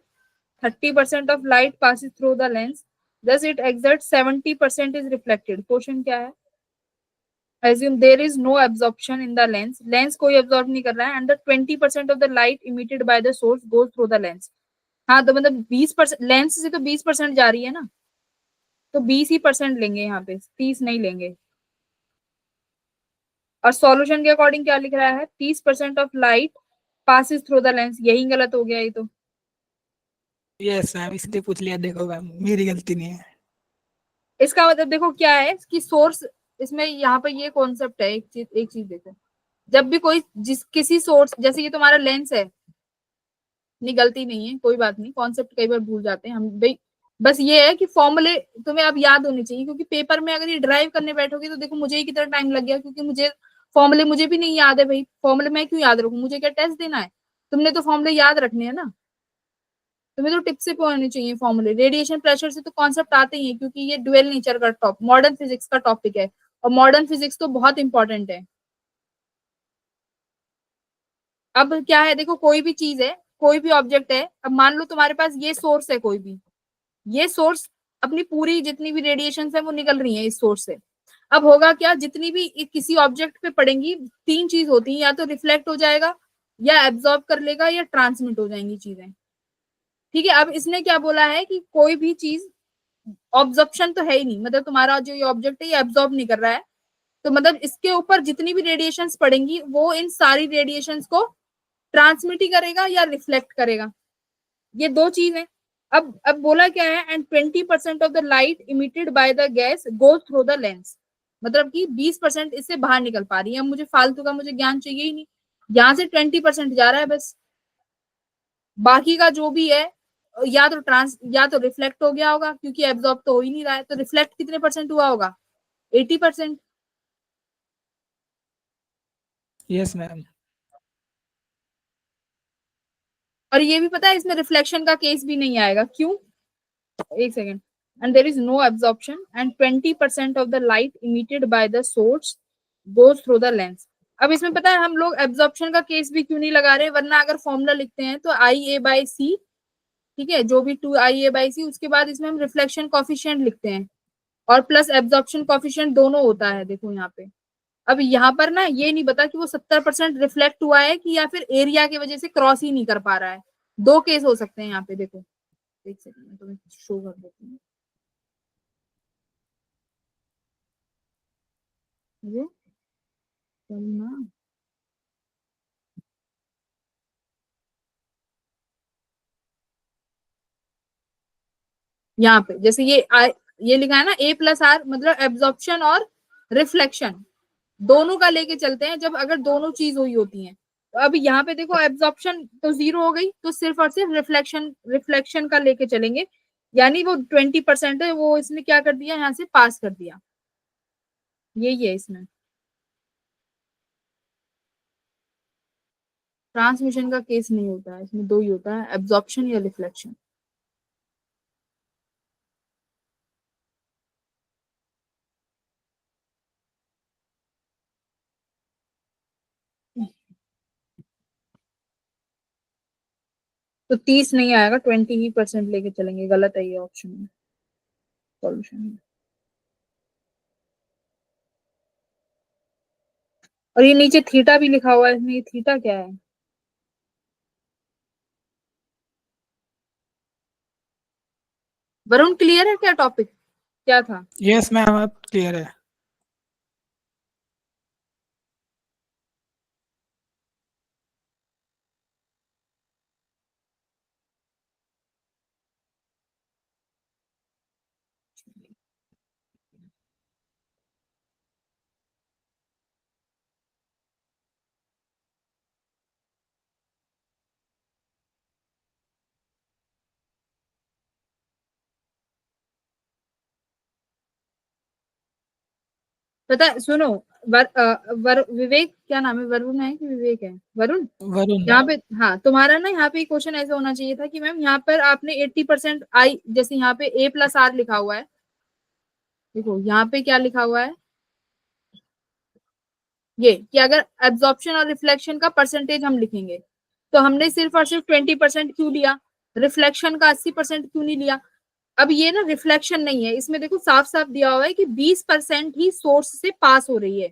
30% of light passes through the lens, thus it exerts 70% is reflected। Question क्या है, assume there is no absorption in the lens, lens कोई absorb नहीं कर रहा है, and the 20% of the light emitted by the source goes through the lens। हाँ तो मतलब 20% लेंस से तो 20% जा रही है ना, तो 20 ही परसेंट लेंगे यहाँ पे, 30 नहीं लेंगे। और सॉल्यूशन के अकॉर्डिंग क्या लिख रहा है, 30% of light passes through the lens, यही गलत हो गया ये तो। यस मैम, इसलिए पूछ लिया, देखो मैम मेरी गलती नहीं है। इसका मतलब देखो क्या है कि सोर्स, इसमें यहाँ पे ये कॉन्सेप्ट है, एक चीज देखो, जब भी कोई किसी सोर्स, जैसे ये तुम्हारा लेंस है, नहीं गलती नहीं है, कोई बात नहीं, कॉन्सेप्ट कई बार भूल जाते हैं हम भाई। बस ये है कि फॉर्मूले तुम्हें अब याद होने चाहिए, क्योंकि पेपर में अगर ये ड्राइव करने बैठोगे तो देखो मुझे ही कितना टाइम लग गया, क्योंकि मुझे फॉर्मूले मुझे भी नहीं याद है भाई, फॉर्मूले मैं क्यों याद रखूं, मुझे क्या टेस्ट देना है, तुमने तो फॉर्मूले याद रखने हैं ना, तुम्हें तो टिप से होने चाहिए फॉर्मूले। रेडिएशन प्रेशर से तो कॉन्सेप्ट आते ही है, क्योंकि ये ड्यूअल नेचर का मॉडर्न फिजिक्स का टॉपिक है, और मॉडर्न फिजिक्स तो बहुत इंपॉर्टेंट है। अब क्या है देखो, कोई भी चीज है, कोई भी ऑब्जेक्ट है, अब मान लो तुम्हारे पास ये सोर्स है कोई भी, ये सोर्स अपनी पूरी जितनी भी रेडिएशन है वो निकल रही है इस सोर्स से। अब होगा क्या, जितनी भी किसी ऑब्जेक्ट पे पड़ेंगी, तीन चीज होती है, या तो रिफ्लेक्ट हो जाएगा, या एब्जॉर्ब कर लेगा, या ट्रांसमिट हो जाएंगी चीजें। ठीक है, अब इसने क्या बोला है कि कोई भी चीज, ऑब्जॉर्प्शन तो है ही नहीं, मतलब तुम्हारा जो ये ऑब्जेक्ट है ये एब्जॉर्ब नहीं कर रहा है, तो मतलब इसके ऊपर जितनी भी रेडिएशंस पड़ेंगी वो इन सारी रेडिएशंस को ट्रांसमिट ही करेगा या रिफ्लेक्ट करेगा, ये दो चीज है। अब बोला क्या है, and 20% of the light emitted by the gas goes through the lens, मतलब कि 20% इससे बाहर निकल पा रही है। अब मुझे फालतू का मुझे ज्ञान चाहिए ही नहीं, यहाँ से 20% जा रहा है बस, बाकी का जो भी है या तो रिफ्लेक्ट हो गया होगा, क्योंकि एब्जॉर्ब तो हो ही नहीं रहा है, तो रिफ्लेक्ट कितने परसेंट हुआ होगा, 80%। Yes ma'am. और ये भी पता है इसमें रिफ्लेक्शन का केस भी नहीं आएगा, क्यों, एक second, and there is no absorption and 20% of the light emitted by the source goes through the lens। अब इसमें पता है हम लोग एब्जॉर्प्शन का केस भी क्यों नहीं लगा रहे, वरना अगर फॉर्मूला लिखते हैं तो IA/C, ठीक है, जो भी 2IA/C, उसके बाद इसमें हम रिफ्लेक्शन कॉफिशिएंट लिखते हैं, और प्लस एब्जॉर्प्शन कॉफिशिएंट दोनों होता है, देखो यहाँ पे। अब यहाँ पर ना ये नहीं पता कि वो 70% रिफ्लेक्ट हुआ है कि या फिर एरिया की वजह से क्रॉस ही नहीं कर पा रहा है, दो केस हो सकते हैं यहाँ पे, देखो एक सेकंड में तुम्हें शो कर देती हूँ। ये चलना, यहाँ पे जैसे ये लिखा है ना A+R, मतलब एब्जॉर्प्शन और रिफ्लेक्शन दोनों का लेके चलते हैं, जब अगर दोनों चीज हुई होती हैं। तो अब यहाँ पे देखो एब्जॉर्प्शन तो 0 हो गई, तो सिर्फ और सिर्फ रिफ्लेक्शन का लेके चलेंगे, यानी वो 20% है, वो इसने क्या कर दिया, यहाँ से पास कर दिया, यही है इसमें। ट्रांसमिशन का केस नहीं होता है इसमें, दो ही होता है, एब्जॉर्प्शन या रिफ्लेक्शन। तो 30 नहीं आएगा, 20% लेके चलेंगे, गलत है ये ऑप्शन में, सॉल्यूशन में। और ये नीचे थीटा भी लिखा हुआ है, इसमें ये थीटा क्या है, वरुण क्लियर है क्या टॉपिक, क्या था। यस मैम, अब क्लियर है। पता है, सुनो, विवेक, क्या नाम है, वरुण है कि विवेक है, वरुण। वरुण। यहाँ पे हाँ, तुम्हारा ना यहाँ पे क्वेश्चन ऐसा होना चाहिए था कि मैम यहाँ पर आपने 80% आई, जैसे यहाँ पे A+R लिखा हुआ है, देखो यहाँ पे क्या लिखा हुआ है, ये कि अगर एब्जॉर्प्शन और रिफ्लेक्शन का परसेंटेज हम लिखेंगे, तो हमने सिर्फ और सिर्फ 20% क्यों लिया, रिफ्लेक्शन का 80% क्यों नहीं लिया। अब ये ना रिफ्लेक्शन नहीं है, इसमें देखो साफ साफ दिया हुआ है कि 20% ही सोर्स से पास हो रही है,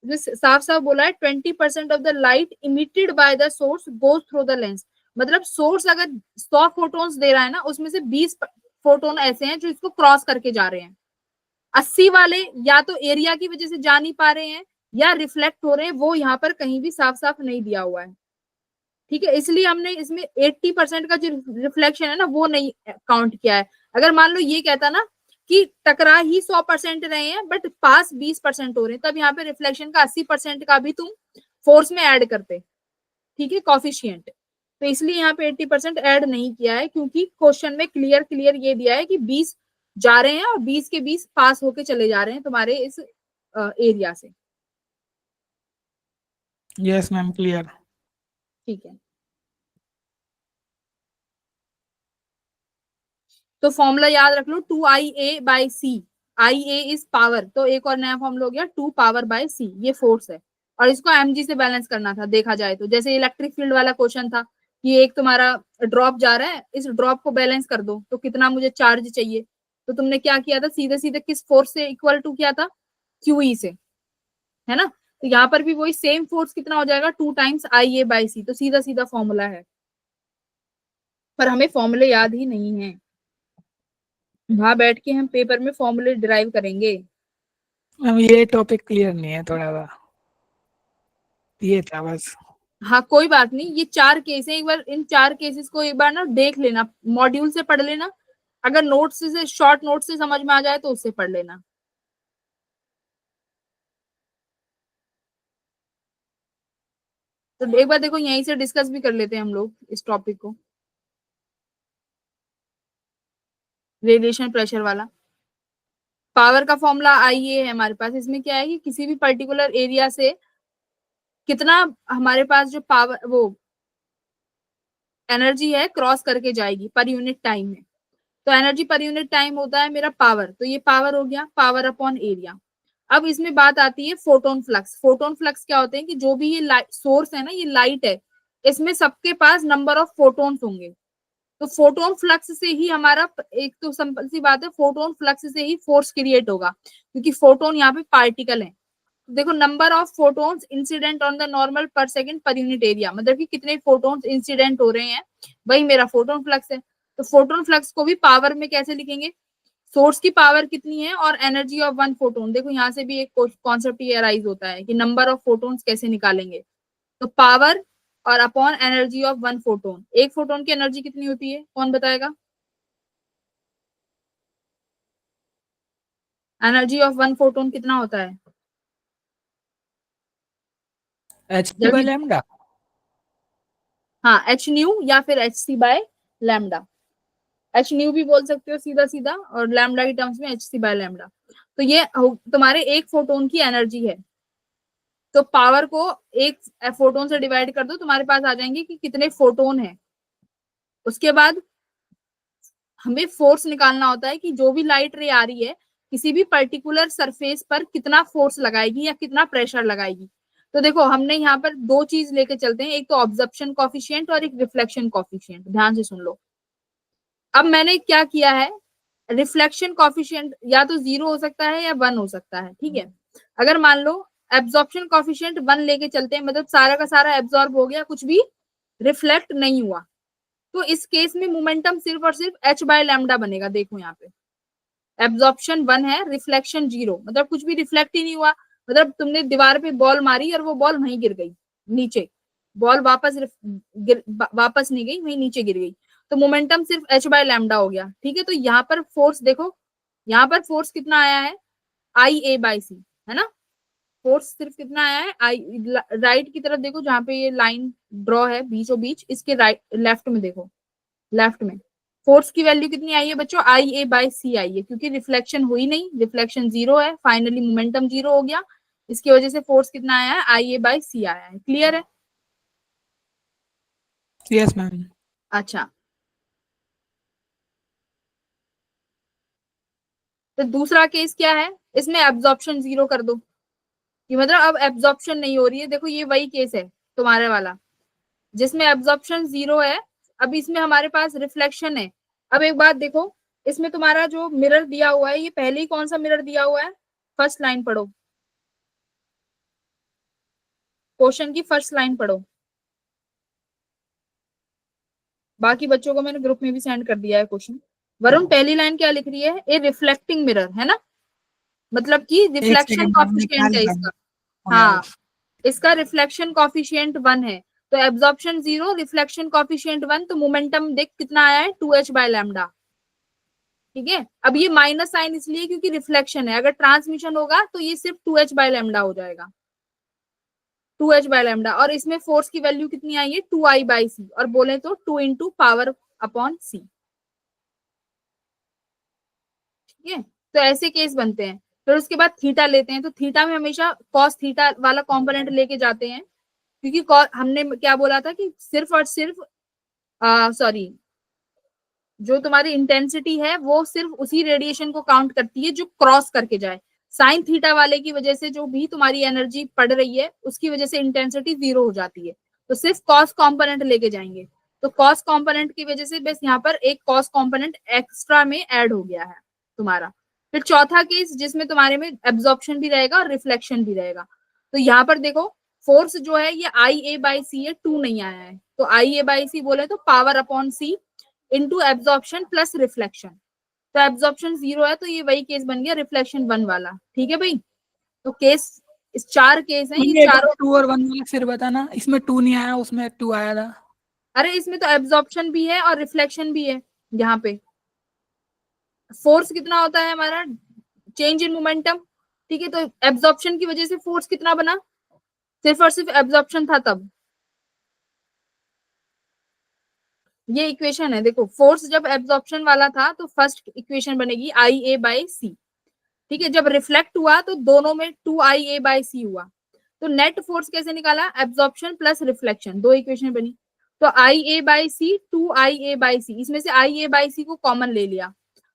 साफ साफ बोला है 20% of the light emitted by the source goes through the lens, मतलब सोर्स अगर 100 फोटोन्स दे रहा है ना, उसमें से 20 फोटोन ऐसे हैं जो इसको क्रॉस करके जा रहे हैं। 80 वाले या तो एरिया की वजह से जा नहीं पा रहे हैं या रिफ्लेक्ट हो रहे हैं, वो यहाँ पर कहीं भी साफ साफ नहीं दिया हुआ है। ठीक है, इसलिए हमने इसमें 80% का जो रिफ्लेक्शन है ना वो नहीं काउंट किया है। अगर मान लो ये कहता ना कि टकरा ही 100% रहे हैं बट पास 20% हो रहे हैं, तब यहाँ पे रिफ्लेक्शन का 80% का भी तुम फोर्स में ऐड करते। ठीक है, कॉफिशिएंट। तो इसलिए यहाँ पे 80% ऐड नहीं किया है, क्योंकि क्वेश्चन में क्लियर क्लियर ये दिया है कि 20 जा रहे हैं और 20 के 20 पास होके चले जा रहे हैं तुम्हारे इस एरिया से। Yes ma'am, clear. ठीक है, तो फॉर्मूला याद रख लो, 2IA/C। IA इज पावर, तो एक और नया फॉर्मूला हो गया 2 पावर बाय C, ये फोर्स है। और इसको mg से बैलेंस करना था देखा जाए तो, जैसे इलेक्ट्रिक फील्ड वाला क्वेश्चन था कि एक तुम्हारा ड्रॉप जा रहा है, इस ड्रॉप को बैलेंस कर दो तो कितना मुझे चार्ज चाहिए। तो तुमने क्या किया था, सीधे सीधे किस फोर्स से इक्वल टू किया था, QE से, है ना। तो यहाँ पर भी वही सेम फोर्स कितना हो जाएगा, 2 टाइम्स IA/C। तो सीधा सीधा फॉर्मूला है, पर हमें फॉर्मूले याद ही नहीं है। वहां बैठ के हम पेपर में फॉर्मूले डिराइव करेंगे। मैम ये टॉपिक क्लियर नहीं है थोड़ा सा, ये था बस। हाँ कोई बात नहीं, ये 4 केस है, एक बार इन 4 केसेस को एक बार ना देख लेना, मॉड्यूल से पढ़ लेना। अगर नोट्स से, शॉर्ट नोट से समझ में आ जाए तो उससे पढ़ लेना। तो एक बार देखो यहीं से डिस्कस भी कर लेते हैं हम लोग इस टॉपिक को, रेडिएशन प्रेशर वाला। पावर का फॉर्मूला IA है हमारे पास। इसमें क्या है कि किसी भी पर्टिकुलर एरिया से कितना हमारे पास जो पावर, वो एनर्जी है क्रॉस करके जाएगी पर यूनिट टाइम में। तो एनर्जी पर यूनिट टाइम होता है मेरा पावर, तो ये पावर हो गया, पावर अपॉन एरिया। अब इसमें बात आती है फोटोन फ्लक्स। फोटोन फ्लक्स क्या होते हैं कि जो भी ये सोर्स है ना, ये लाइट है, इसमें सबके पास नंबर ऑफ फोटोन्स होंगे। तो फोटोन फ्लक्स से ही हमारा, एक तो सिंपल सी बात है, फोटोन फ्लक्स से ही फोर्स क्रिएट होगा, क्योंकि फोटोन यहाँ पे पार्टिकल है। तो देखो number of photons incident on the normal पर सेकंड पर यूनिट एरिया, मतलब कि कितने फोटोन्स इंसिडेंट हो रहे हैं, वही मेरा फोटोन फ्लक्स है। तो फोटोन फ्लक्स को भी पावर में कैसे लिखेंगे, सोर्स की पावर कितनी है और एनर्जी ऑफ वन फोटोन। देखो यहाँ से भी एक कॉन्सेप्ट ये अराइज होता है कि नंबर ऑफ फोटोन्स कैसे निकालेंगे। तो पावर और upon energy of one photon. एक फोटोन की एनर्जी कितनी होती है, कौन बताएगा। एनर्जी ऑफ वन फोटोन कितना होता है, h2 जल्दी। लैम्डा। हाँ, एच न्यू या फिर hc/लैम्डा। एच न्यू भी बोल सकते हो सीधा सीधा, और लैम्डा की टर्म्स में hc/लैम्डा। तो ये तुम्हारे एक फोटोन की एनर्जी है। तो पावर को एक फोटोन से डिवाइड कर दो, तुम्हारे पास आ जाएंगे कि कितने फोटोन है। उसके बाद हमें फोर्स निकालना होता है कि जो भी लाइट रे आ रही है किसी भी पर्टिकुलर सरफेस पर कितना फोर्स लगाएगी या कितना प्रेशर लगाएगी। तो देखो हमने यहाँ पर दो चीज लेके चलते हैं, एक तो ऑब्जर्प्शन कॉफिशिएंट और एक रिफ्लेक्शन कॉफिशिएंट। ध्यान से सुन लो। अब मैंने क्या किया है, रिफ्लेक्शन कॉफिशिएंट या तो 0 हो सकता है या 1 हो सकता है। ठीक है, अगर मान लो एब्जॉर्प्शन कॉफिशिएंट 1 लेके चलते हैं, मतलब सारा का सारा एब्जॉर्ब हो गया, कुछ भी रिफ्लेक्ट नहीं हुआ, तो इस केस में मोमेंटम सिर्फ और सिर्फ h/लैम्डा बनेगा। देखो यहाँ पे एब्जॉर्प्शन 1 है, रिफ्लेक्शन 0, मतलब कुछ भी रिफ्लेक्ट ही नहीं हुआ। मतलब तुमने दीवार पे बॉल मारी और वो बॉल वहीं गिर गई नीचे, बॉल वापस नहीं गई, वहीं नीचे गिर गई। तो मोमेंटम सिर्फ h/लैम्डा हो गया। ठीक है, तो यहाँ पर फोर्स देखो, यहाँ पर फोर्स कितना आया है, IA/C, है ना। फोर्स सिर्फ कितना आया है, राइट की तरफ देखो, जहां पे ये लाइन ड्रॉ है बीचों बीच, इसके राइट लेफ्ट में देखो, लेफ्ट में फोर्स की वैल्यू कितनी आई है बच्चों, IA/C आई है, क्योंकि रिफ्लेक्शन हुई नहीं, रिफ्लेक्शन 0 है, फाइनली मोमेंटम 0 हो गया। इसकी वजह से फोर्स कितना आया है, IA/C आया है। क्लियर है। Yes ma'am. अच्छा, तो दूसरा केस क्या है, इसमें एब्जॉर्प्शन 0 कर दो, कि मतलब अब एब्जॉर्प्शन नहीं हो रही है। देखो ये वही केस है तुम्हारे वाला जिसमें एब्जॉर्प्शन 0 है। अब इसमें हमारे पास रिफ्लेक्शन है। अब एक बात देखो, इसमें तुम्हारा जो मिरर दिया हुआ है, ये पहले ही कौन सा मिरर दिया हुआ है, फर्स्ट लाइन पढ़ो, क्वेश्चन की फर्स्ट लाइन पढ़ो। बाकी बच्चों को मैंने ग्रुप में भी सेंड कर दिया है क्वेश्चन। वरुण पहली लाइन क्या लिख रही है? ए रिफ्लेक्टिंग मिरर, है ना, मतलब कि एक रिफ्लेक्शन सेकंड हमने क्या कॉफिशिएंट है लिखा इसका। है यार? हाँ, इसका रिफ्लेक्शन कॉफिशिएंट 1 है, तो एब्जॉर्प्शन 0, रिफ्लेक्शन कॉफिशिएंट 1, तो मोमेंटम देख कितना आया है, 2h बाय लैम्डा। ठीक है, अब ये माइनस साइन इसलिए क्योंकि रिफ्लेक्शन है, अगर ट्रांसमिशन होगा तो ये सिर्फ 2h बाय लैम्डा हो जाएगा, 2h बाय लैम्डा। और इसमें फोर्स की वैल्यू कितनी आई है, 2I बाई सी, और बोले तो 2 इंटू पावर अपॉन सी। ठीक है, तो ऐसे केस बनते हैं। फिर उसके बाद थीटा लेते हैं, तो थीटा में हमेशा कॉस थीटा वाला कंपोनेंट लेके जाते हैं, क्योंकि हमने क्या बोला था कि सिर्फ और सिर्फ सॉरी, जो तुम्हारी इंटेंसिटी है वो सिर्फ उसी रेडिएशन को काउंट करती है जो क्रॉस करके जाए। साइन थीटा वाले की वजह से जो भी तुम्हारी एनर्जी पड़ रही है उसकी वजह से इंटेंसिटी 0 हो जाती है, तो सिर्फ कॉस कंपोनेंट लेके जाएंगे। तो कॉस कंपोनेंट की वजह से बस यहाँ पर एक कॉस कंपोनेंट एक्स्ट्रा में ऐड हो गया है तुम्हारा। फिर चौथा केस जिसमें तुम्हारे में एब्जॉर्प्शन भी रहेगा और रिफ्लेक्शन भी रहेगा। तो यहाँ पर देखो फोर्स जो है ये आई ए बाई सी है, 2 नहीं आया है, तो आई ए बाई सी बोले तो पावर अपॉन सी इंटू एब्जॉर्प्शन प्लस रिफ्लेक्शन। तो एब्जॉर्प्शन 0 है, तो ये वही केस बन गया रिफ्लेक्शन 1 वाला। ठीक है भाई, तो केस इस 4 केस हैं, ये चारों। 2 और 1 वाला फिर बताना, इसमें 2 नहीं आया, उसमें 2 आया था। अरे इसमें तो एब्जॉर्प्शन भी है और रिफ्लेक्शन भी है। यहाँ पे फोर्स कितना होता है हमारा, चेंज इन मोमेंटम। ठीक है, तो एब्जॉर्प्शन की वजह से फोर्स कितना बना, सिर्फ और सिर्फ एब्जॉर्प्शन था तब। ये इक्वेशन है, देखो फोर्स जब एब्जॉर्प्शन वाला था तो फर्स्ट इक्वेशन बनेगी आई ए बाई सी। ठीक है, जब रिफ्लेक्ट हुआ तो दोनों में 2IA बाई सी हुआ। तो नेट फोर्स कैसे निकाला, एब्जॉर्प्शन प्लस रिफ्लेक्शन, 2 इक्वेशन बनी। तो IA by C 2IA by C, इसमें से IA बाई सी को कॉमन ले लिया,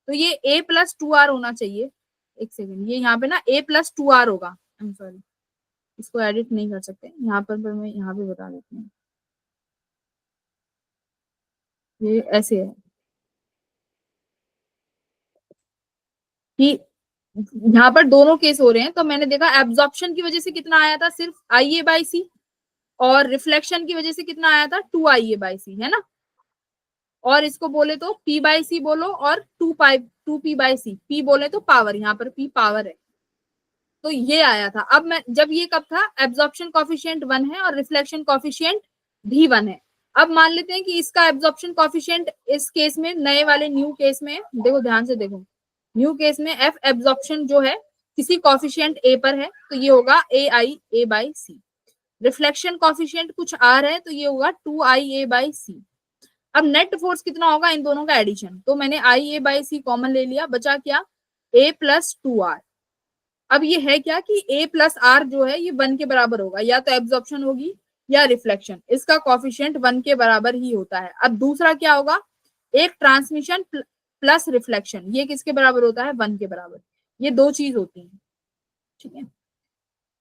तो ये A प्लस 2R होना चाहिए। एक सेकेंड, ये यहाँ पे ना A प्लस 2R होगा, आई एम सॉरी, इसको एडिट नहीं कर सकते यहाँ पर मैं यहाँ पे बता देती हूँ, ये ऐसे है कि यहाँ पर दोनों केस हो रहे हैं। तो मैंने देखा एब्जॉर्प्शन की वजह से कितना आया था, सिर्फ IA बाई सी, और रिफ्लेक्शन की वजह से कितना आया था, 2IA बाई सी, है ना। और इसको बोले तो P बाई सी बोलो, और 2P बाई सी, P बोले तो पावर, यहाँ पर P पावर है, तो ये आया था। अब मैं जब ये कब था, एब्जॉर्प्शन कॉफिशिएंट 1 है और रिफ्लेक्शन कॉफिशिएंट भी 1 है। अब मान लेते हैं कि इसका एब्जॉर्प्शन कॉफिशिएंट इस केस में, नए वाले न्यू केस में, देखो ध्यान से देखो, न्यू केस में एफ एब्जॉर्प्शन जो है किसी कॉफिशिएंट ए पर है, तो ये होगा ए बाई सी। रिफ्लेक्शन कॉफिशिएंट कुछ आर है, तो ये होगा 2IA बाई सी। अब नेट फोर्स कितना होगा इन दोनों का एडिशन, तो मैंने IA बाई सी कॉमन ले लिया, बचा क्या, A प्लस 2R। अब ये है क्या कि A प्लस आर जो है ये 1 के बराबर होगा, या तो एब्जॉर्प्शन होगी या रिफ्लेक्शन, इसका कॉफिशिएंट 1 के बराबर ही होता है। अब दूसरा क्या होगा, एक ट्रांसमिशन प्लस रिफ्लेक्शन, ये किसके बराबर होता है, 1 के बराबर। ये 2 चीज होती है, ठीक है,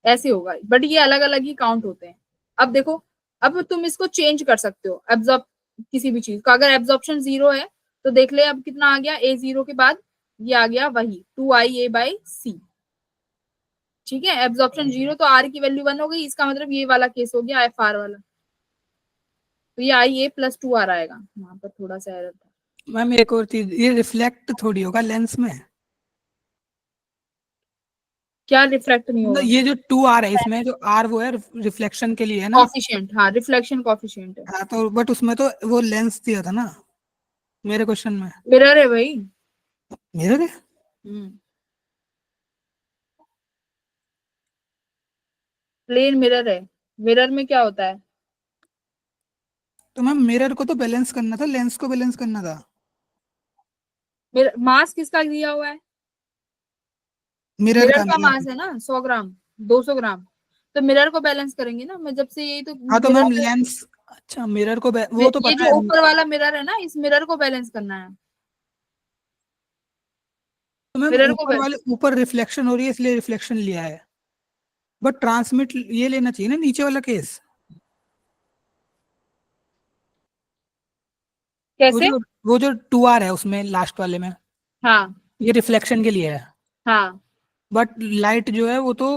ऐसे होगा, बट ये अलग अलग ही काउंट होते हैं। अब देखो, अब तुम इसको चेंज कर सकते हो, एब्जॉर्ब किसी भी चीज का, अगर एब्जॉर्प्शन 0 है तो देख ले अब कितना आ गया, A0 के बाद ये आ गया वही 2IA बाई सी। ठीक है, एब्जॉर्प्शन 0 तो R की वैल्यू 1 हो गई, इसका मतलब ये वाला केस हो गया FR वाला, तो ये IA प्लस 2R आएगा। यहाँ पर थोड़ा सा एरर था मैम एक और चीज, ये रिफ्लेक्ट थोड़ी होगा लेंस में, क्या, रिफ्लेक्ट नहीं होगा, ये जो 2R है इसमें, जो R वो है रिफ्लेक्शन के लिए है ना। कॉफिशिएंट, हाँ रिफ्लेक्शन कॉफिशिएंट है। हाँ तो बट उसमें तो वो लेंस दिया था ना मेरे क्वेश्चन में। मिरर है भाई, मिरर है? प्लेन मिरर है, मिरर में क्या होता है, तो मैम मिरर को तो बैलेंस करना था, लेंस को बैलेंस करना था। मास किसका दिया हुआ है, मिरर मिरर का का मिरर मास है ना 100 ग्राम 200 ग्राम, तो मिरर को बैलेंस करेंगे ना। मैं जब से यही तो हाँ तो मिरर मैम लेंस, अच्छा मिरर को वो तो ये पता जो है। ऊपर वाला मिरर है ना, इस मिरर को बैलेंस करना है, तो मैम मिरर को ऊपर वाले ऊपर रिफ्लेक्शन हो रही है इसलिए रिफ्लेक्शन लिया है, बट ट्रांसमिट ये लेना चाहिए ना नीचे वाला केस। कैसे, वो जो 2R है उसमें लास्ट वाले में, हाँ ये रिफ्लेक्शन के लिए है, हाँ, बट लाइट जो है वो तो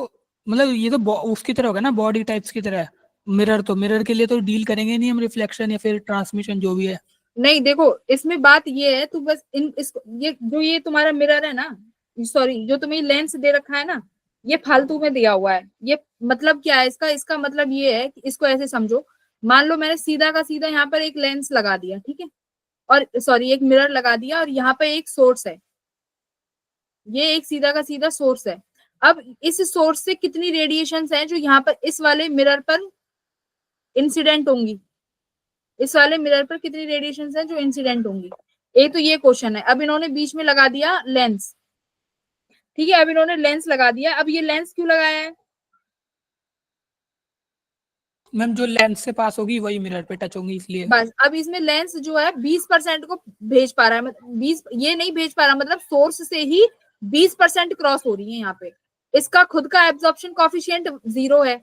मतलब ये तो उसकी तरह होगा ना, बॉडी टाइप्स की तरह। मिरर तो मिरर के लिए तो डील करेंगे नहीं हम रिफ्लेक्शन या फिर ट्रांसमिशन जो भी है। नहीं देखो, इसमें बात ये है, तू बस ये जो ये तुम्हारा मिरर है ना, सॉरी जो तुम्हें लेंस दे रखा है ना, ये फालतू में दिया हुआ है। ये मतलब क्या है इसका? इसका मतलब ये है कि इसको ऐसे समझो, मान लो मैंने सीधा का सीधा यहाँ पर एक लेंस लगा दिया, ठीक है, और सॉरी एक मिरर लगा दिया, और यहाँ पे एक सोर्स है, ये एक सीधा का सीधा सोर्स है। अब इस सोर्स से कितनी रेडिएशंस हैं जो यहाँ पर इस वाले मिरर पर इंसिडेंट होंगी? इस वाले मिरर पर कितनी रेडिएशंस हैं जो इंसिडेंट होंगी? एक तो ये क्वेश्चन है। अब इन्होंने बीच में लगा दिया लेंस, ठीक है, अब इन्होंने लेंस लगा दिया। अब ये लेंस क्यों लगाया है? मैम जो लेंस से पास होगी वही मिरर पे टच होगी इसलिए। बस अब इसमें लेंस जो है 20% को भेज पा रहा है, मतलब 20 ये नहीं भेज पा रहा, मतलब सोर्स से ही 20% क्रॉस हो रही है यहाँ पे। इसका खुद का एब्जॉर्प्शन कॉफिशिएंट 0 है,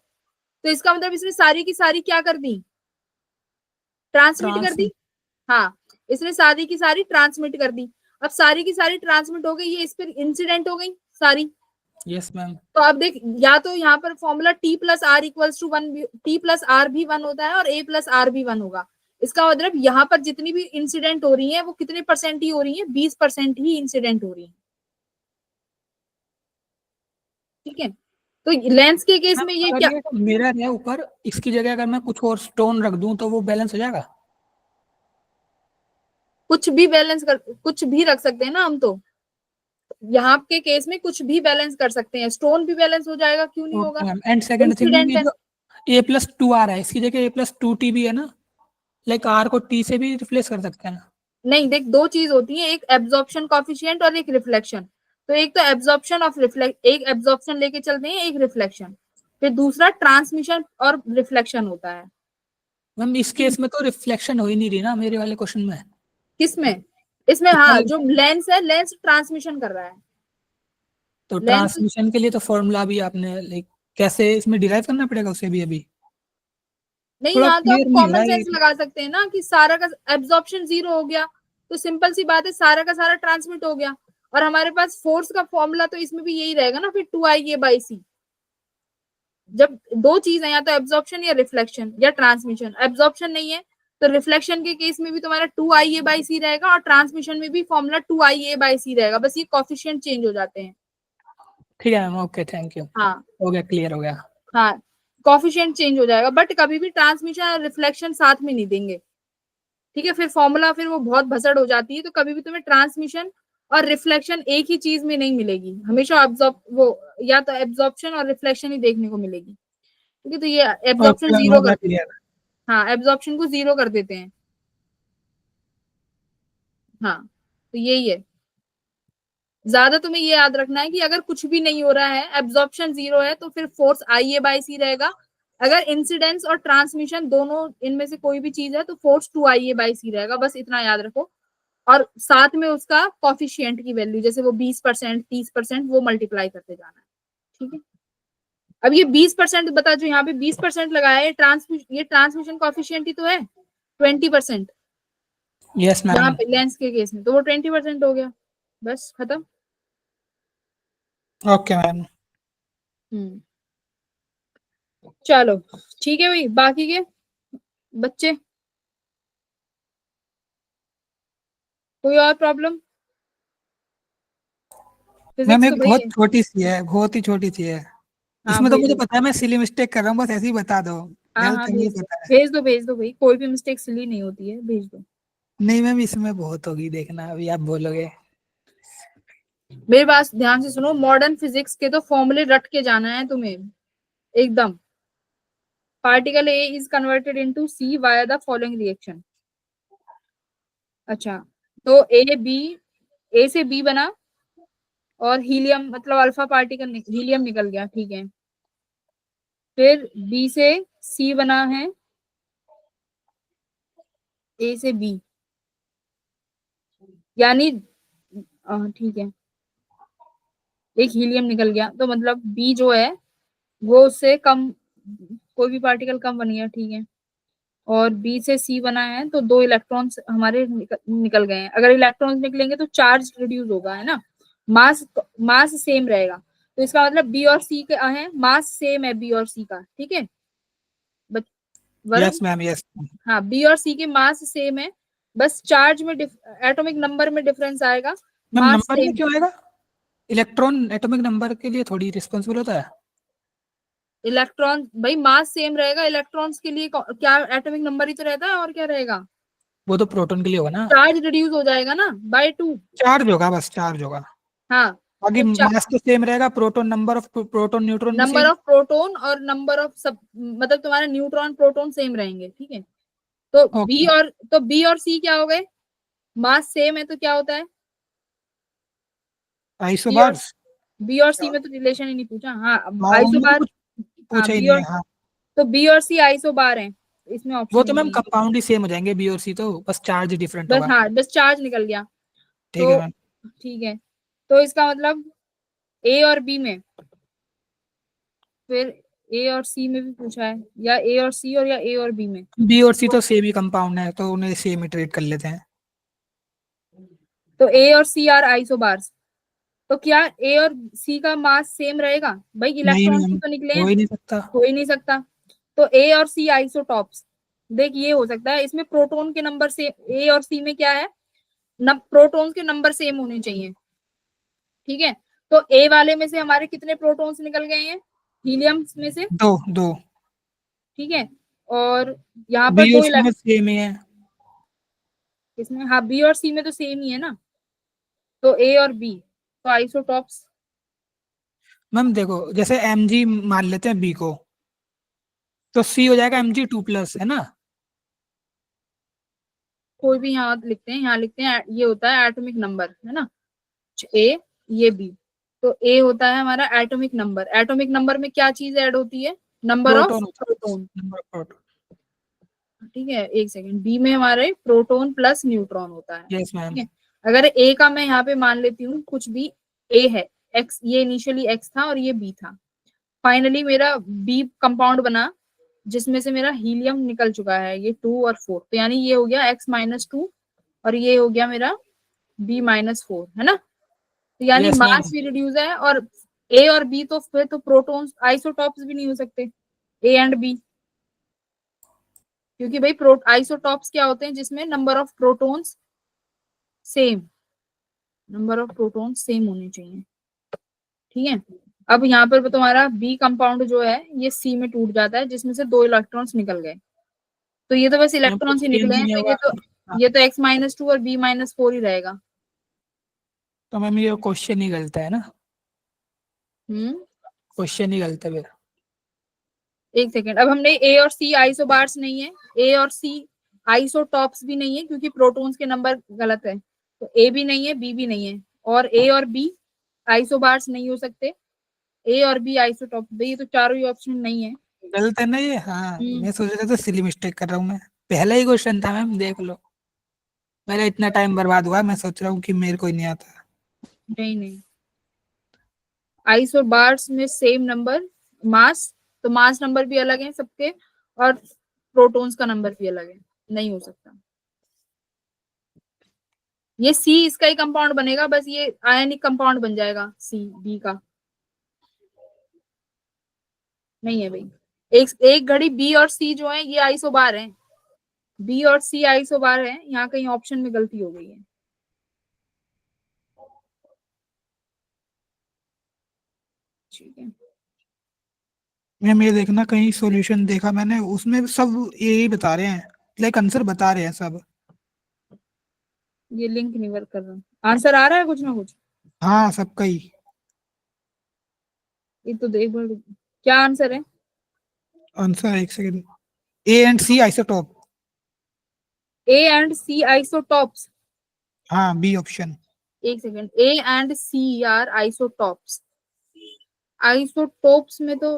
तो इसका मतलब इसने सारी की सारी क्या कर दी? ट्रांसमिट कर दी। हाँ, इसने सारी की सारी ट्रांसमिट कर दी। अब सारी की सारी ट्रांसमिट हो गई, ये इस पर इंसिडेंट हो गई सारी। Yes ma'am. तो अब देख, या तो यहाँ पर formula T plus r equals to 1, T plus r भी 1 होता है और A प्लस आर भी 1 होगा। इसका मतलब यहाँ पर जितनी भी इंसिडेंट हो रही है वो कितने परसेंट ही हो रही है? 20% ही इंसिडेंट हो रही है, ठीक है। तो लेंस के केस में ये क्या, ये मिरर है ऊपर, इसकी जगह अगर मैं कुछ और स्टोन रख दूं तो वो बैलेंस हो जाएगा? कुछ भी बैलेंस कर, कुछ भी रख सकते हैं ना हम तो, यहाँ के केस में कुछ भी बैलेंस कर सकते हैं। स्टोन भी बैलेंस हो जाएगा, क्यों नहीं होगा? एंड सेकंड थिंग, इंसिडेंट ये है। जो A+2R है इसकी जगह A+2T भी है ना, लाइक R को T से भी रिप्लेस कर सकते हैं ना? नहीं देख, दो चीज होती है, एक एब्जॉर्प्शन कॉफिशिएंट और एक रिफ्लेक्शन। तो एक तो एब्जॉर्प्शन ऑफ रिफ्लेक्ट, एक एब्जॉर्प्शन लेके चलते हैं, एक रिफ्लेक्शन, फिर दूसरा ट्रांसमिशन और रिफ्लेक्शन होता है। मैम इस केस में तो रिफ्लेक्शन हो ही नहीं रही ना मेरे वाले क्वेश्चन में। किसमें? इसमें हाँ, जो लेंस है, लेंस ट्रांसमिशन कर रहा है। तो लेंस ट्रांसमिशन के लिए तो फॉर्मूला भी आपने लाइक कैसे इसमें डिराइव करना पड़ेगा उसे भी अभी? नहीं, थोड़ा यहाँ तो आप क्लियर नहीं हो रहा कॉमन है सेंस लगा सकते हैं ना कि सारा का एब्जॉर्प्शन 0 हो गया, तो सिंपल सी बात है, सारा का सारा ट्रांसमिट हो गया। और हमारे पास फोर्स का फॉर्मूला तो इसमें भी यही रहेगा ना, फिर 2IA/c। जब दो चीज है, या तो एब्जॉर्प्शन या रिफ्लेक्शन या ट्रांसमिशन, एब्जॉर्प्शन नहीं है तो रिफ्लेक्शन के केस में भी तुम्हारा 2IA/c रहेगा, और ट्रांसमिशन में भी फॉर्मूला 2IA/c रहेगा, बस ये कॉफिशिएंट चेंज हो जाते हैं। ठीक है मैम, ओके थैंक यू। हाँ हो गया, क्लियर हो गया। हाँ, कॉफिशिएंट चेंज हो जाएगा, बट कभी भी ट्रांसमिशन और रिफ्लेक्शन साथ में नहीं देंगे, ठीक है। फिर फॉर्मूला फिर वो बहुत भसड़ हो जाती है, तो कभी भी तुम्हें ट्रांसमिशन और रिफ्लेक्शन एक ही चीज में नहीं मिलेगी, हमेशा वो या तो एब्जॉर्प्शन और रिफ्लेक्शन ही देखने को मिलेगी, ठीक है। तो ये एब्जॉर्प्शन ओके, 0 हो गया कर, क्लियर। हाँ एब्जॉर्प्शन को 0 कर देते हैं। हाँ, तो यही है। ज्यादा तुम्हें ये याद रखना है कि अगर कुछ भी नहीं हो रहा है, एब्जॉर्प्शन 0 है, तो फिर फोर्स IA/c रहेगा। अगर इंसिडेंस और ट्रांसमिशन दोनों इनमें से कोई भी चीज है तो फोर्स 2IA/c रहेगा, बस इतना याद रखो। और साथ में उसका कॉफिशिएंट की वैल्यू, जैसे वो 20%, 30%, वो मल्टीप्लाई करते जाना है, ठीक है। अब ये 20% बता, जो यहाँ पे 20% लगाया है, ये ट्रांसमिशन कॉफिशिएंट ही तो है 20%, यस यहाँ मैम। पे लेंस के केस में तो वो 20% हो गया, बस खत्म। Okay ma'am. चलो ठीक है भाई, बाकी के बच्चे कोई और प्रॉब्लम? मैम फिजिक्स तो एक बहुत भाई, छोटी सी है, बहुत ही छोटी सी है। हाँ इसमें तो मुझे भेज, पता है मैं सिली मिस्टेक कर रहा हूँ, बस ऐसे ही बता दो। हाँ गलत हाँ है मुझे भेज दो, पता है। भेज दो, भेज दो भाई, कोई भी मिस्टेक सिली नहीं होती है, भेज दो। नहीं मैम इसमें बहुत होगी, देखना अभी आप बोलोगे। मेरी बात ध्यान से सुनो, मॉडर्न फिजिक्स के तो फॉर्मूले रट के जाना है तुम्हें एकदम। Particle a is converted into c via the following reaction. अच्छा, तो ए से बी बना, और हीलियम मतलब अल्फा पार्टिकल हीलियम निकल गया, ठीक है। फिर बी से सी बना है, ए से बी, यानी ठीक है, एक हीलियम निकल गया, तो मतलब बी जो है वो उससे कम, कोई भी पार्टिकल कम बन गया, ठीक है। और बी से सी बना है, तो 2 इलेक्ट्रॉन्स हमारे निकल गए हैं। अगर इलेक्ट्रॉन्स निकलेंगे तो चार्ज रिड्यूस होगा, है ना, मास मास सेम रहेगा, तो इसका मतलब बी और सी का है, मास सेम है बी और सी का, ठीक है वरुण? Yes ma'am, yes. हाँ, बी और सी के मास सेम है, बस चार्ज में एटॉमिक नंबर में डिफरेंस आएगा, मैम मास नंबर में सेम। क्यों आएगा? इलेक्ट्रॉन एटॉमिक नंबर के लिए थोड़ी रिस्पॉन्सिबल होता है। इलेक्ट्रॉन भाई मास सेम रहेगा, इलेक्ट्रॉन्स के लिए क्या एटॉमिक नंबर ही तो रहता है, और क्या रहेगा? वो तो प्रोटॉन के लिए होगा ना। चार्ज रिड्यूस हो जाएगा ना बाय 2। चार्ज होगा, बस चार्ज होगा। हाँ, बाकी तो मास तो सेम रहेगा, proton number of proton neutron भी नंबर सेम। ऑफ प्रोटॉन और नंबर ऑफ सब, मतलब तुम्हारे न्यूट्रॉन प्रोटॉन सेम रहेंगे, ठीक है। तो ओके। बी और सी क्या हो गए? मास सेम है तो क्या होता है? बी और आइसोबार्स। बी और सी में तो रिलेशन ही नहीं पूछा। हाँ, हाँ उनमें तो आइसोबार। कुछ हाँ, पूछा ही बी नहीं और है। हाँ तो बी और सी आइसोबार हैं, इसमें वो ऑप्शन तो ही मैम नहीं है। कंपाउंड ही सेम हो जाएंगे, बी और सी तो, बस चार्ज डिफरेंट बस होगा। हाँ, बस चार्ज निकल गया। ठीक है तो मैम। ठीक है, तो इसका मतलब ए और बी में, फिर ए और सी में भी पूछा है, या ए और सी और या ए और बी में? बी और सी तो सेम ही कंपाउंड है, तो उन्हें सेम ही ट्रीट कर लेते हैं। तो ए और सी आर आइसोबार्स। तो क्या ए और सी का मास सेम रहेगा? भाई नहीं इलेक्ट्रॉन ही मैम, तो निकले हो हैं, ही नहीं सकता। हो ही नहीं सकता। तो ए और सी आइसोटॉप्स। देख ये हो सकता है, इसमें प्रोटॉन के नंबर से ए और सी में क्या है, प्रोटॉन्स के नंबर सेम होने चाहिए, ठीक है। तो ए वाले में से हमारे कितने प्रोटॉन्स निकल गए हैं हीलियम में से, दो दो। ठीक है। और यहाँ पर बी और दो सी में सेम ही है। इसमें हाँ, बी और सी में तो सेम ही है ना, तो ए और बी, तो आइसोटॉप्स। मैम देखो, जैसे एम जी मान लेते हैं बी को, तो सी हो जाएगा एम जी टू प्लस, है ना। कोई भी यहाँ लिखते हैं, यहाँ लिखते हैं ये होता है एटॉमिक नंबर, है ना, ए, ये बी। तो ए होता है हमारा एटॉमिक नंबर, एटॉमिक नंबर में क्या चीज ऐड होती है? नंबर ऑफ प्रोटॉन होता है, प्रोटॉन, नंबर ऑफ प्रोटॉन। ठीक है। एक सेकेंड, बी में हमारे प्रोटॉन प्लस न्यूट्रॉन होता है, यस ठीक मैम। है। अगर ए का मैं यहाँ पे मान लेती हूँ कुछ भी, ए है, एक्स, ये इनिशियली एक्स था और ये बी था, फाइनली मेरा बी कंपाउंड बना, जिसमें से मेरा हीलियम निकल चुका है, ये 2 और 4, तो यानी ये हो गया x-2 और ये हो गया मेरा b-4, है ना। तो यानी यस मैम। मास भी रिड्यूस है, और ए और बी तो फिर तो प्रोटॉन्स आइसोटॉप्स भी नहीं हो सकते, ए एंड बी, क्योंकि भाई आइसोटॉप्स क्या होते हैं? जिसमें number of protons same, number of protons same होने चाहिए, ठीक है। अब यहाँ पर तुम्हारा बी कंपाउंड जो है ये सी में टूट जाता है, जिसमें से 2 इलेक्ट्रॉन्स निकल गए, तो ये तो बस मैम कुछ इलेक्ट्रॉन्स ही चेंज निकले ही हैं, नहीं तो होगा। हाँ, ये तो x-2 और b-4 ही रहेगा। तो मैम ये क्वेश्चन ही गलत है ना। हम्म, क्वेश्चन ही गलत है फिर। एक सेकेंड, अब हमने ए और सी आइसोबार्स नहीं है, ए और सी आइसोटॉप्स भी नहीं है, क्योंकि प्रोटॉन्स के नंबर गलत है, तो ए भी नहीं है, बी भी नहीं है, और ए और बी आइसोबार्स नहीं हो सकते, ए और बी आइसोटॉप, ये तो चारों ही ऑप्शन नहीं है। गलत है ना ये। हाँ हम्म, मैं सोच रहा था सिली मिस्टेक कर रहा हूँ मैं। पहला ही क्वेश्चन था मैम, देख लो। मेरा इतना टाइम बर्बाद हुआ, मैं सोच रहा हूँ कि मेरे को ही नहीं आता। नहीं नहीं, आइसोबार्स में सेम नंबर मास, तो मास नंबर भी अलग है सबके, और प्रोटॉन्स का नंबर भी अलग है, नहीं हो सकता। ये सी इसका ही कंपाउंड बनेगा, बस ये आयनिक कंपाउंड बन जाएगा सी बी का, नहीं है भाई। एक एक घड़ी बी और सी जो है ये आइसोबार हैं, बी और सी आइसोबार हैं, यहाँ कहीं ऑप्शन में गलती हो गई है, ठीक है। मैम ये देखना, कहीं सॉल्यूशन देखा मैंने, उसमें सब यही बता रहे हैं, लाइक आंसर बता रहे हैं सब। ये लिंक नहीं वर्क कर रहा, आंसर आ रहा है कुछ ना कुछ? हाँ सबका ही। ये तो देख बार, क्या आंसर है? आंसर एक second, a and c isotope. A and c isotopes, हाँ बी ऑप्शन। एक second, a and c are isotopes, isotopes में तो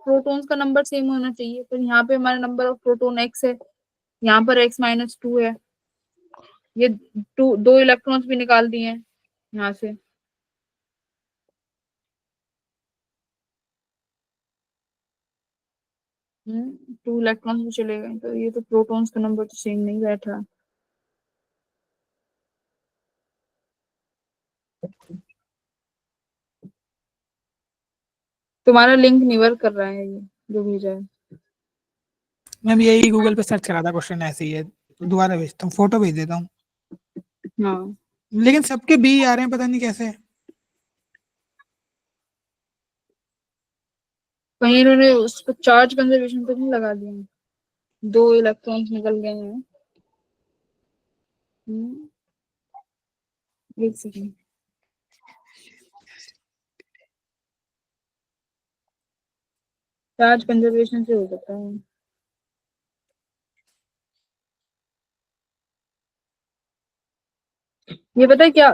प्रोटॉन्स का नंबर सेम होना चाहिए, पर यहाँ पे हमारा नंबर ऑफ प्रोटॉन एक्स है, यहाँ पर x-2 है, ये 2 इलेक्ट्रॉन्स भी निकाल दिए हैं यहाँ से। 2 इलेक्ट्रॉन्स भी चले गए, तो ये तो प्रोटॉन्स का नंबर तो सेम नहीं बैठा। तुम्हारा लिंक नहीं वर्क कर रहा है, ये जो भेजा है। मैम यही गूगल पे सर्च करा था, क्वेश्चन ऐसे ही है, दोबारा भेजता हूँ, फोटो भेज देता हूँ। हाँ लेकिन सबके बी आ रहे हैं, पता नहीं कैसे। कहीं इन्होंने उस पर चार्ज कंजर्वेशन तो नहीं लगा दिया, 2 इलेक्ट्रॉन्स निकल गए हैं। एक सेकेंड, चार्ज कंजर्वेशन से हो सकता है। ये पता है क्या,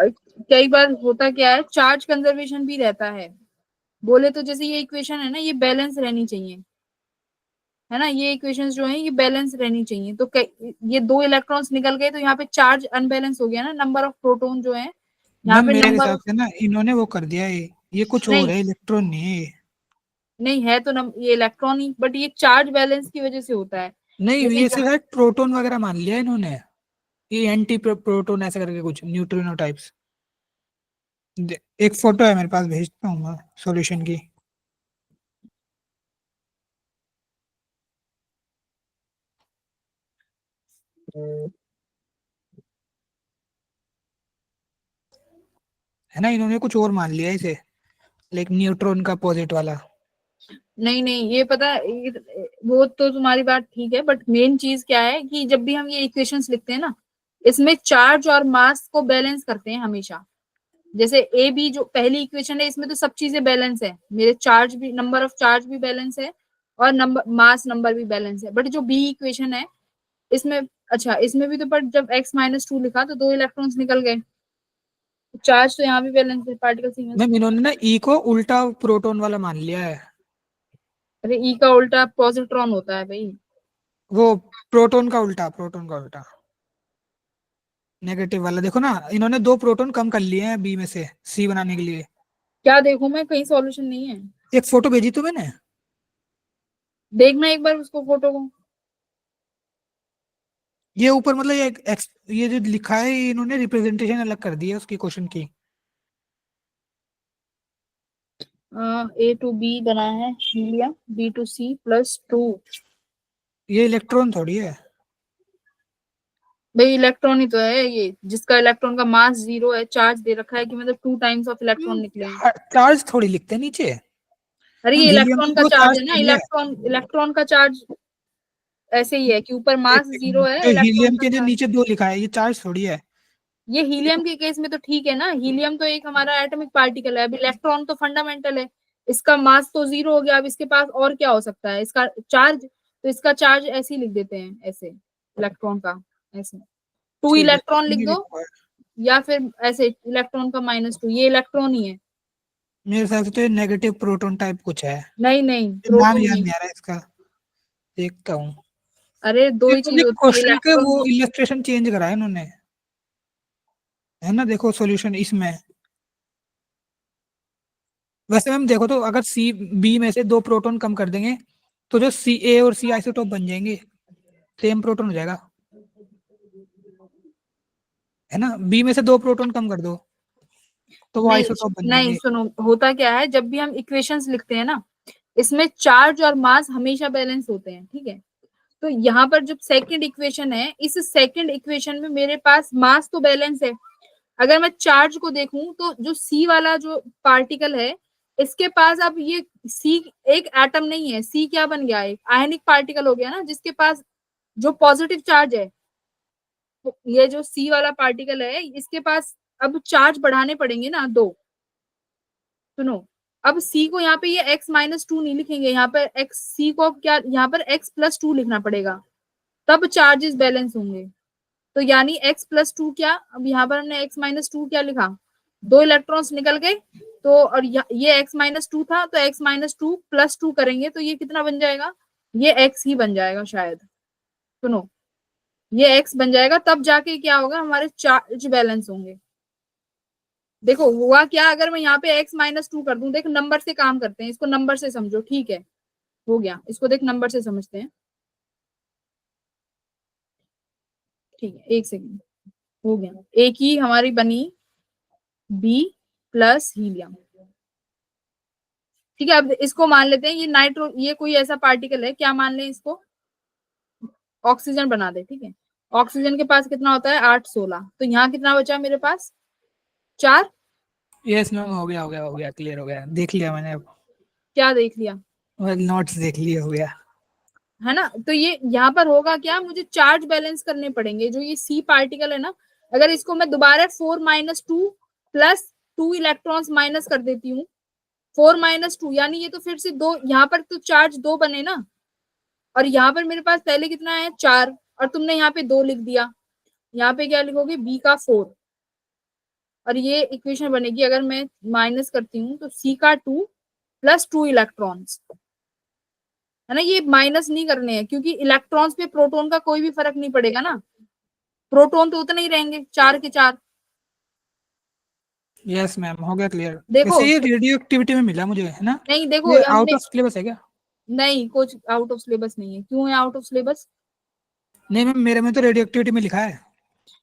कई बार होता क्या है, चार्ज कंजर्वेशन भी रहता है। बोले तो जैसे ये इक्वेशन है ना, ये बैलेंस रहनी चाहिए, है ना, ये इक्वेशंस जो है ये बैलेंस रहनी चाहिए। तो ये 2 इलेक्ट्रॉन्स निकल गए तो यहाँ पे चार्ज अनबैलेंस हो गया ना, नंबर ऑफ प्रोटॉन जो है यहाँ मैम पे मेरे नंबर हिसाब ऑफ, से ना इन्होंने वो कर दिया है, ये कुछ और नहीं है, इलेक्ट्रॉन नहीं है ये। नहीं है तो ये इलेक्ट्रॉन ही, बट ये चार्ज बैलेंस की वजह से होता है। नहीं, जैसे ये सिर्फ प्रोटॉन वगैरह मान लिया इन्होंने, ये एंटी प्रोटॉन ऐसा करके कुछ न्यूट्रिनो टाइप्स। एक फोटो है मेरे पास, भेजता हूँ मैं सॉल्यूशन की। है ना, इन्होंने कुछ और मान लिया इसे, लाइक न्यूट्रॉन का अपोजिट वाला। नहीं नहीं, ये पता है, वो तो तुम्हारी बात ठीक है, बट मेन चीज क्या है कि जब भी हम ये इक्वेशंस लिखते हैं ना, इसमें चार्ज और मास को बैलेंस करते हैं हमेशा। जैसे ए बी जो पहली इक्वेशन है, इसमें तो सब चीजें बैलेंस है, मेरे चार्ज भी, नंबर ऑफ चार्ज भी बैलेंस है, और नंबर मास नंबर भी बैलेंस है। बट जो बी इक्वेशन है इसमें, अच्छा इसमें भी तो, बट जब x-2 लिखा तो 2 इलेक्ट्रॉन्स निकल गए, चार्ज तो यहाँ भी बैलेंस है, पार्टिकल सिंगल। मैम इन्होंने ना ई को उल्टा प्रोटॉन वाला मान लिया है। अरे ई का उल्टा पॉजिट्रॉन होता है भाई। वो प्रोटॉन का उल्टा, प्रोटॉन का उल्टा नेगेटिव वाला। देखो ना, इन्होंने 2 प्रोटॉन कम कर लिए हैं बी में से सी बनाने के लिए। क्या देखूं मैं, कहीं सॉल्यूशन नहीं है। एक फोटो भेजी तो मैंने। देखना एक बार उसको, फोटो को। ये ऊपर मतलब ये जो लिखा है, ये इन्होंने रिप्रेजेंटेशन अलग कर दी है उसकी क्वेश्चन की। ए टू बी बना है हीलियम, B2C+2। ये इलेक्ट्रॉन थोड़ी है। भाई इलेक्ट्रॉन ही तो है ये, जिसका इलेक्ट्रॉन का मास 0 है, चार्ज दे रखा है कि मतलब 2 टाइम्स ऑफ इलेक्ट्रॉन निकले हैं। चार्ज थोड़ी लिखते हैं नीचे। अरे मैम ये हीलियम इलेक्ट्रॉन में का तो चार्ज चार्ज है ना, थोड़ी है। इलेक्ट्रॉन इलेक्ट्रॉन का चार्ज ऐसे ही है कि ऊपर मास एक 0 है, जो इलेक्ट्रॉन हीलियम का के जो चार्ज। नीचे 2 लिखा है, ये चार्ज थोड़ी है। ये हीलियम के केस में तो ठीक है ना, हीलियम तो एक हमारा एटॉमिक पार्टिकल है, अब इलेक्ट्रॉन तो फंडामेंटल है, इसका मास तो 0 हो गया, अब इसके पास और क्या हो सकता है, इसका चार्ज, तो इसका चार्ज ऐसे ही लिख देते हैं, ऐसे इलेक्ट्रॉन का, ऐसे 2 ठीक है, इलेक्ट्रॉन लिख ये दो, लिखा है। या फिर ऐसे इलेक्ट्रॉन का -2, ये इलेक्ट्रॉन ही है। मेरे हिसाब से तो ये नेगेटिव प्रोटॉन टाइप कुछ है। नहीं नहीं, नाम प्रोटॉन याद नहीं। नहीं आ रहा है इसका, देखता हूँ। अरे दो ही चीज ये होती है, क्वेश्चन के इलेक्ट्रॉन। वो इलस्ट्रेशन चेंज करा है इन्होंने, है ना, देखो सॉल्यूशन इसमें। वैसे मैम देखो तो, अगर सी बी में से 2 प्रोटॉन कम कर देंगे तो जो सी ए और सी आइसोटोप बन जाएंगे, सेम प्रोटॉन हो जाएगा, है ना। बी में से 2 प्रोटॉन कम कर दो तो वो नहीं आइसोटोप बन नहीं, जाएंगे। सुनो, होता क्या है, जब भी हम इक्वेशंस लिखते हैं ना, इसमें चार्ज और मास हमेशा बैलेंस होते हैं, ठीक है। तो यहाँ पर जब सेकंड इक्वेशन है, इस सेकंड इक्वेशन में मेरे पास मास तो बैलेंस है, अगर मैं चार्ज को देखूं तो जो सी वाला जो पार्टिकल है, इसके पास अब ये सी एक एटम नहीं है, सी क्या बन गया, एक आयनिक पार्टिकल हो गया ना, जिसके पास जो पॉजिटिव चार्ज है। तो ये जो सी वाला पार्टिकल है, इसके पास अब चार्ज बढ़ाने पड़ेंगे ना, 2। सुनो, अब सी को यहाँ पे ये x-2 नहीं लिखेंगे, यहाँ पर x, सी को क्या, यहाँ पर x+2 लिखना पड़ेगा, तब चार्जेस बैलेंस होंगे। तो यानी x+2 क्या, अब यहाँ पर हमने x-2 क्या लिखा, 2 इलेक्ट्रॉन्स निकल गए, तो और ये x-2 था, तो x-2 +2 करेंगे तो ये कितना बन जाएगा, ये x ही बन जाएगा शायद। सुनो, ये x बन जाएगा, तब जाके क्या होगा, हमारे चार्ज बैलेंस होंगे। देखो हुआ क्या, अगर मैं यहाँ पे x-2 कर दूं, देख नंबर से काम करते हैं, इसको नंबर से समझो, ठीक है, हो गया, इसको देख नंबर से समझते हैं, ठीक है, एक सेकेंड, हो गया, एक ही हमारी बनी बी प्लस हीलियम, ठीक है। अब इसको मान लेते हैं ये नाइट्रो, ये कोई ऐसा पार्टिकल है, क्या मान लें इसको, ऑक्सीजन बना दे, ठीक है, ऑक्सीजन के पास कितना होता है 8 16, तो यहाँ कितना बचा मेरे पास 4। यस मैम, हो गया, क्लियर हो गया, देख लिया मैंने अब, क्या देख लिया? नोट्स देख लिए, हो गया। है ना? तो ये यहाँ पर होगा क्या, मुझे चार्ज बैलेंस करने पड़ेंगे। जो ये सी पार्टिकल है ना, अगर इसको मैं दोबारा 4 - 2 प्लस 2 इलेक्ट्रॉन्स माइनस कर देती हूँ, 4 - 2 यानी ये तो फिर से दो, यहाँ पर तो चार्ज 2 बने ना, और यहाँ पर मेरे पास पहले कितना है 4, और तुमने यहाँ पे 2 लिख दिया। यहाँ पे क्या लिखोगे, बी का 4, और ये इक्वेशन बनेगी। अगर मैं माइनस करती हूँ तो सी का 2 प्लस 2 इलेक्ट्रॉन्स, है ना? ये माइनस नहीं करने हैं क्योंकि इलेक्ट्रॉन्स पे प्रोटॉन का कोई भी फर्क नहीं पड़ेगा ना, प्रोटॉन तो उतने ही रहेंगे 4 के 4। यस मैम, हो गया क्लियर। देखो वैसे ये रेडियो एक्टिविटी में मिला मुझे, है ना? नहीं, देखो ये आउट हमने, ऑफ सिलेबस है क्या? नहीं कुछ आउट ऑफ सिलेबस नहीं है। क्यों है आउट ऑफ सिलेबस? नहीं मैम, मेरे में तो रेडियो एक्टिविटी में लिखा है।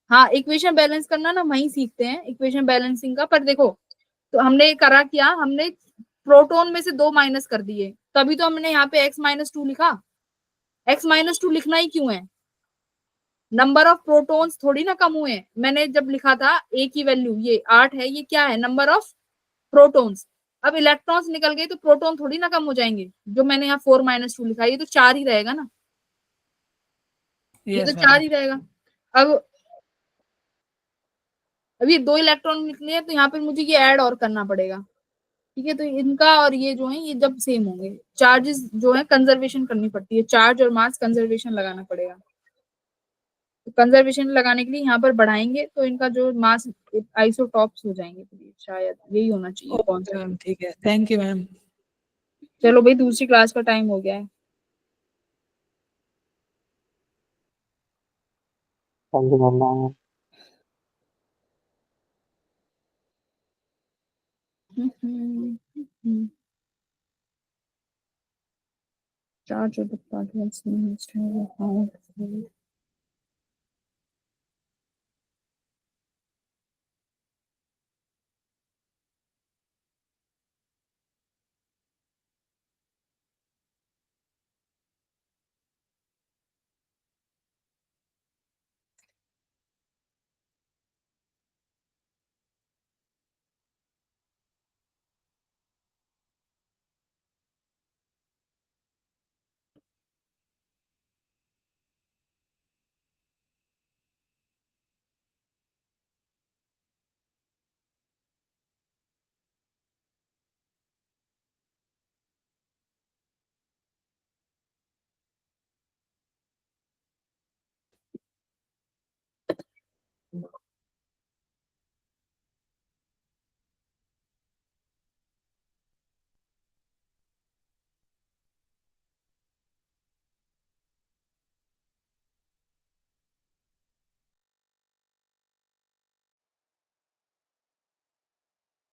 हाँ, इक्वेशन बैलेंस करना ना वहीं सीखते हैं, इक्वेशन बैलेंसिंग का। पर देखो, तो हमने करा क्या, हमने प्रोटॉन में से 2 माइनस कर दिए, तभी तो हमने यहाँ पे x - 2 लिखा। x - 2 लिखना ही क्यों है? नंबर ऑफ प्रोटॉन्स थोड़ी ना कम हुए। मैंने जब लिखा था ए की वैल्यू ये 8 है, ये क्या है, नंबर ऑफ प्रोटॉन्स। अब इलेक्ट्रॉन्स निकल गए तो प्रोटॉन थोड़ी ना कम हो जाएंगे। जो मैंने यहाँ 4 - 2 लिखा, ये तो 4 ही रहेगा ना, ये तो यस 4 मैम। ही रहेगा। अब अब ये 2 इलेक्ट्रॉन निकले हैं, तो यहाँ पे मुझे ये ऐड और करना पड़ेगा। ठीक है, तो इनका और ये जो है, ये जब सेम होंगे, चार्जेस जो है कंजर्वेशन करनी पड़ती है, चार्ज और मास कंजर्वेशन लगाना पड़ेगा। तो कंजर्वेशन लगाने के लिए यहाँ पर बढ़ाएंगे तो इनका जो मास आइसोटॉप्स हो जाएंगे। तो ये शायद यही होना चाहिए ओके कॉन्सेप्ट। मैम, ठीक है, थैंक यू मैम। चलो भाई, दूसरी क्लास का टाइम हो गया है। Thank you ma'am. Charge of the particles